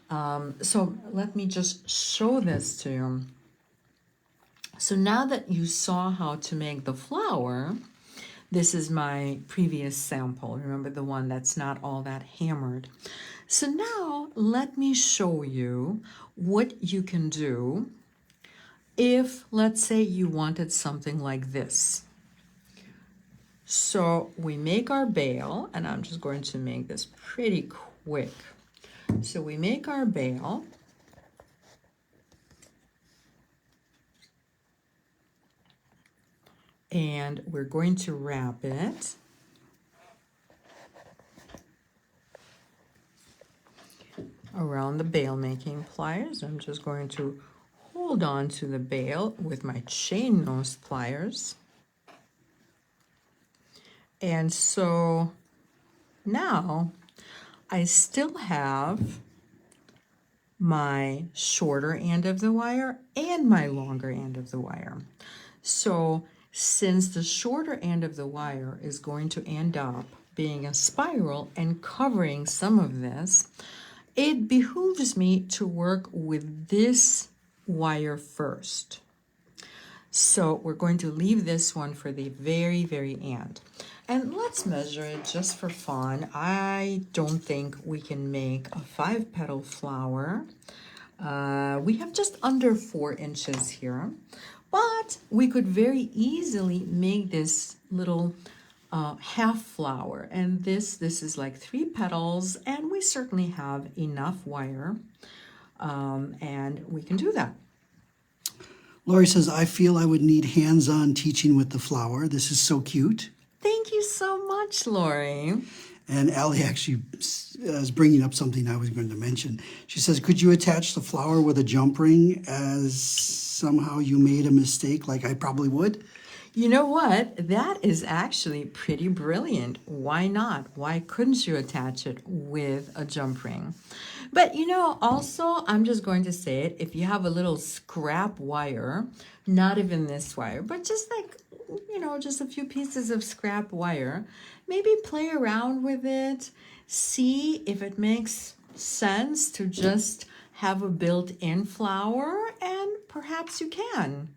so let me just show this to you. So now that you saw how to make the flower, this is my previous sample. Remember the one that's not all that hammered. So now let me show you what you can do if, let's say, you wanted something like this. So we make our bale, and I'm just going to make this pretty quick. So we make our bale. And we're going to wrap it around the bale making pliers. I'm just going to hold on to the bale with my chain nose pliers. And so now I still have my shorter end of the wire and my longer end of the wire. So since the shorter end of the wire is going to end up being a spiral and covering some of this, it behooves me to work with this wire first. So we're going to leave this one for the very, very end. And let's measure it just for fun. I don't think we can make a 5-petal flower. We have just under 4 inches here, but we could very easily make this little half flower. And this is like 3 petals, and we certainly have enough wire, and we can do that. Lori says, I feel I would need hands-on teaching with the flower. This is so cute. Thank you so much, Lori. And Allie actually is bringing up something I was going to mention. She says, could you attach the flower with a jump ring as somehow you made a mistake like I probably would? You know what? That is actually pretty brilliant. Why not? Why couldn't you attach it with a jump ring? But you know, also, I'm just going to say it, if you have a little scrap wire, not even this wire, but just like, you know, just a few pieces of scrap wire, maybe play around with it, see if it makes sense to just have a built-in flower, and perhaps you can.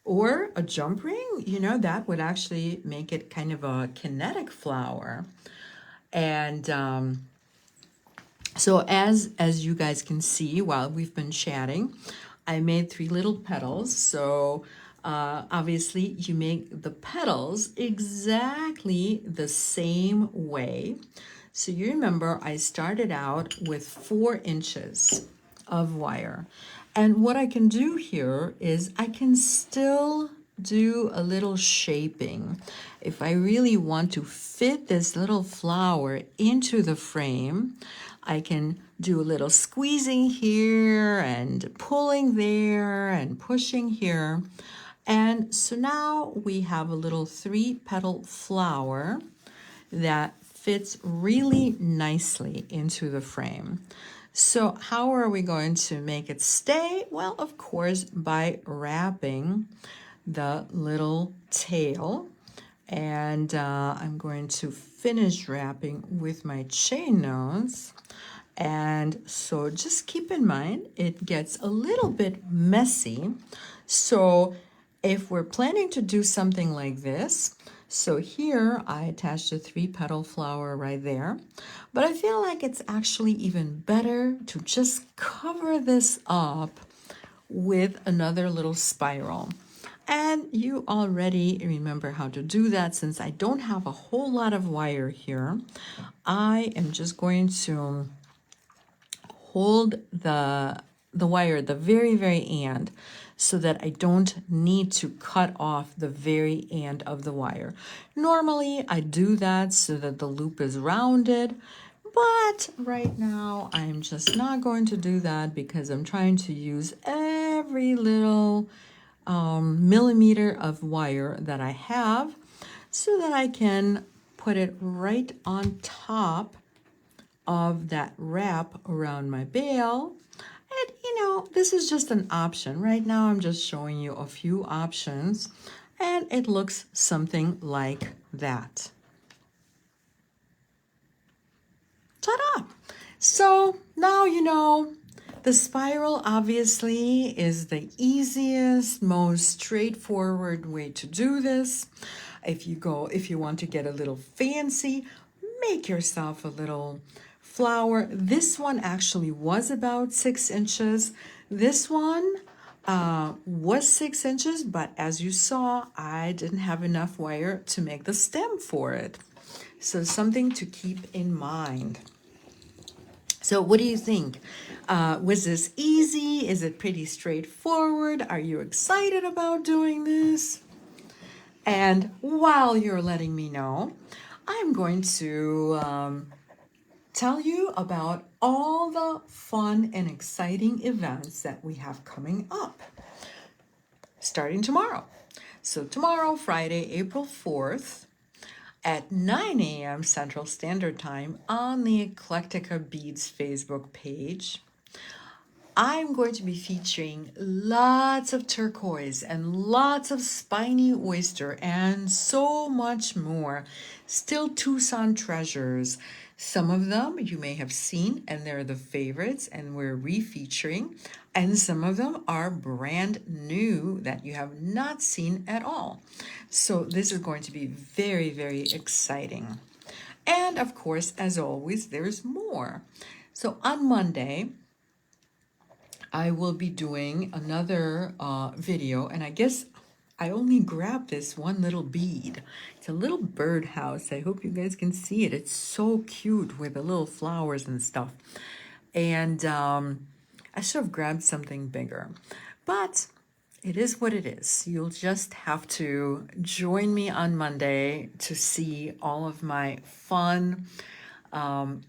Or a jump ring, you know, that would actually make it kind of a kinetic flower. And so as you guys can see while we've been chatting, I made 3 little petals. So obviously you make the petals exactly the same way. So you remember I started out with 4 inches of wire. And what I can do here is I can still do a little shaping. If I really want to fit this little flower into the frame, I can do a little squeezing here and pulling there and pushing here. And so now we have a little 3-petal flower that fits really nicely into the frame. So how are we going to make it stay? Well, of course, by wrapping the little tail. And I'm going to finish wrapping with my chain nose. And so just keep in mind, it gets a little bit messy. So if we're planning to do something like this, so here I attached a 3-petal flower right there, but I feel like it's actually even better to just cover this up with another little spiral. And you already remember how to do that. Since I don't have a whole lot of wire here, I am just going to hold the wire at the very, very end so that I don't need to cut off the very end of the wire. Normally, I do that so that the loop is rounded, but right now I'm just not going to do that because I'm trying to use every little millimeter of wire that I have so that I can put it right on top of that wrap around my bale. And you know, this is just an option. Right now I'm just showing you a few options, and it looks something like that. Ta-da! So now you know The spiral obviously is the easiest, most straightforward way to do this. If you want to get a little fancy, make yourself a little flower. This one actually was about 6 inches. This one was 6 inches, but as you saw, I didn't have enough wire to make the stem for it. So something to keep in mind. So what do you think? Was this easy? Is it pretty straightforward? Are you excited about doing this? And while you're letting me know, I'm going to tell you about all the fun and exciting events that we have coming up starting tomorrow. So tomorrow, Friday, April 4th, at 9 a.m. Central Standard Time on the Eclectica Beads Facebook page, I'm going to be featuring lots of turquoise and lots of spiny oyster and so much more. Still Tucson treasures. Some of them you may have seen and they're the favorites and we're refeaturing. And some of them are brand new that you have not seen at all. So this is going to be very, very exciting. And of course, as always, there's more. So on Monday, I will be doing another video, and I guess I only grabbed this one little bead. It's a little birdhouse. I hope you guys can see it. It's so cute with the little flowers and stuff. And I should have grabbed something bigger, but it is what it is. You'll just have to join me on Monday to see all of my fun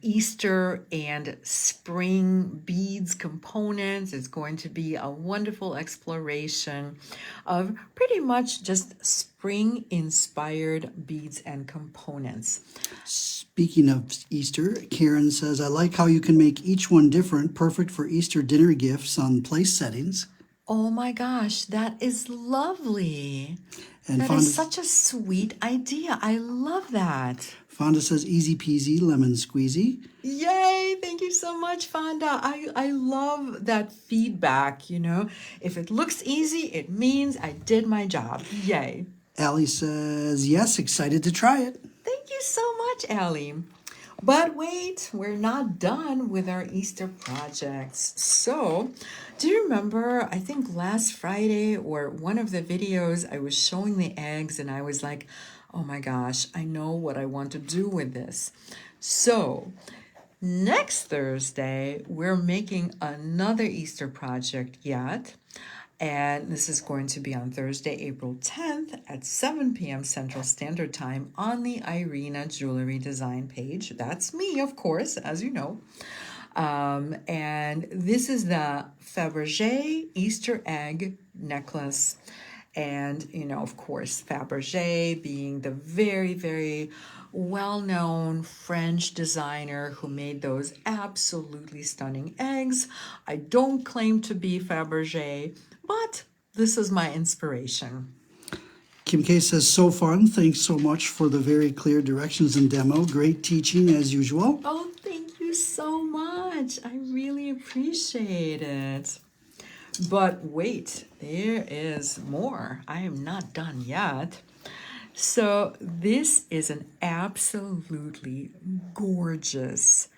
Easter and spring beads components. It's going to be a wonderful exploration of pretty much just spring inspired beads and components. Speaking of Easter, Karen says, I like how you can make each one different, perfect for Easter dinner gifts on place settings. Oh my gosh, that is lovely. And That Fonda, is such a sweet idea. I love that. Fonda says, easy peasy, lemon squeezy. Yay, thank you so much, Fonda. I love that feedback, you know. If it looks easy, it means I did my job. Yay. Allie says, yes, excited to try it. Thank you so much, Allie. But wait, we're not done with our Easter projects. So, do you remember, I think last Friday or one of the videos, I was showing the eggs and I was like, oh my gosh, I know what I want to do with this. So, next Thursday, we're making another Easter project yet. And this is going to be on Thursday, April 10th at 7 p.m. Central Standard Time on the Irina Jewelry Design page. That's me, of course, as you know. And this is the Fabergé Easter egg necklace. And, you know, of course, Fabergé being the very, very well-known French designer who made those absolutely stunning eggs. I don't claim to be Fabergé, but this is my inspiration. Kim K says, so fun. Thanks so much for the very clear directions and demo. Great teaching as usual. Oh, thank you so much. I really appreciate it. But wait, there is more. I am not done yet. So this is an absolutely gorgeous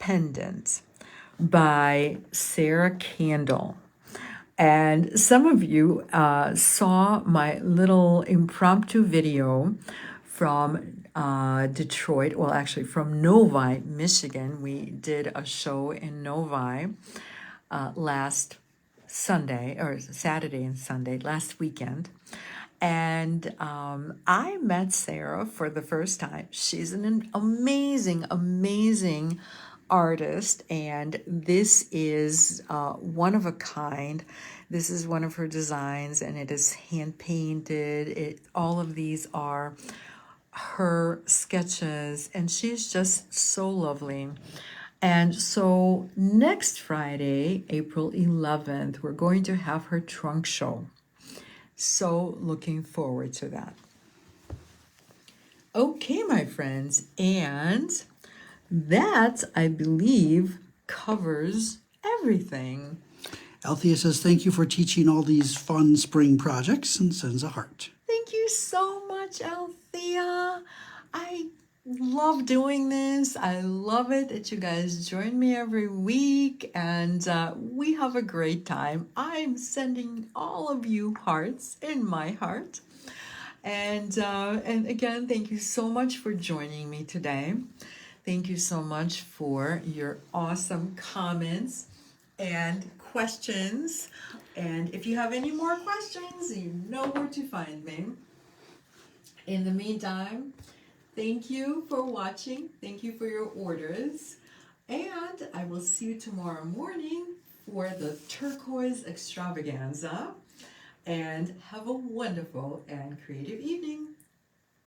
pendant by Sarah Candle. And some of you saw my little impromptu video from Detroit, well, actually from Novi, Michigan. We did a show in Novi last Sunday, or Saturday and Sunday, last weekend. And I met Sarah for the first time. She's an amazing, amazing artist, and this is one of a kind. This is one of her designs, and it is hand painted. All of these are her sketches, and she's just so lovely. And so next Friday, April 11th, we're going to have her trunk show. So looking forward to that. Okay, my friends, and that, I believe, covers everything. Althea says, thank you for teaching all these fun spring projects, and sends a heart. Thank you so much, Althea. I love doing this. I love it that you guys join me every week and we have a great time. I'm sending all of you hearts in my heart. And again, thank you so much for joining me today. Thank you so much for your awesome comments and questions. And if you have any more questions, you know where to find me. In the meantime, thank you for watching. Thank you for your orders. And I will see you tomorrow morning for the turquoise extravaganza. And have a wonderful and creative evening.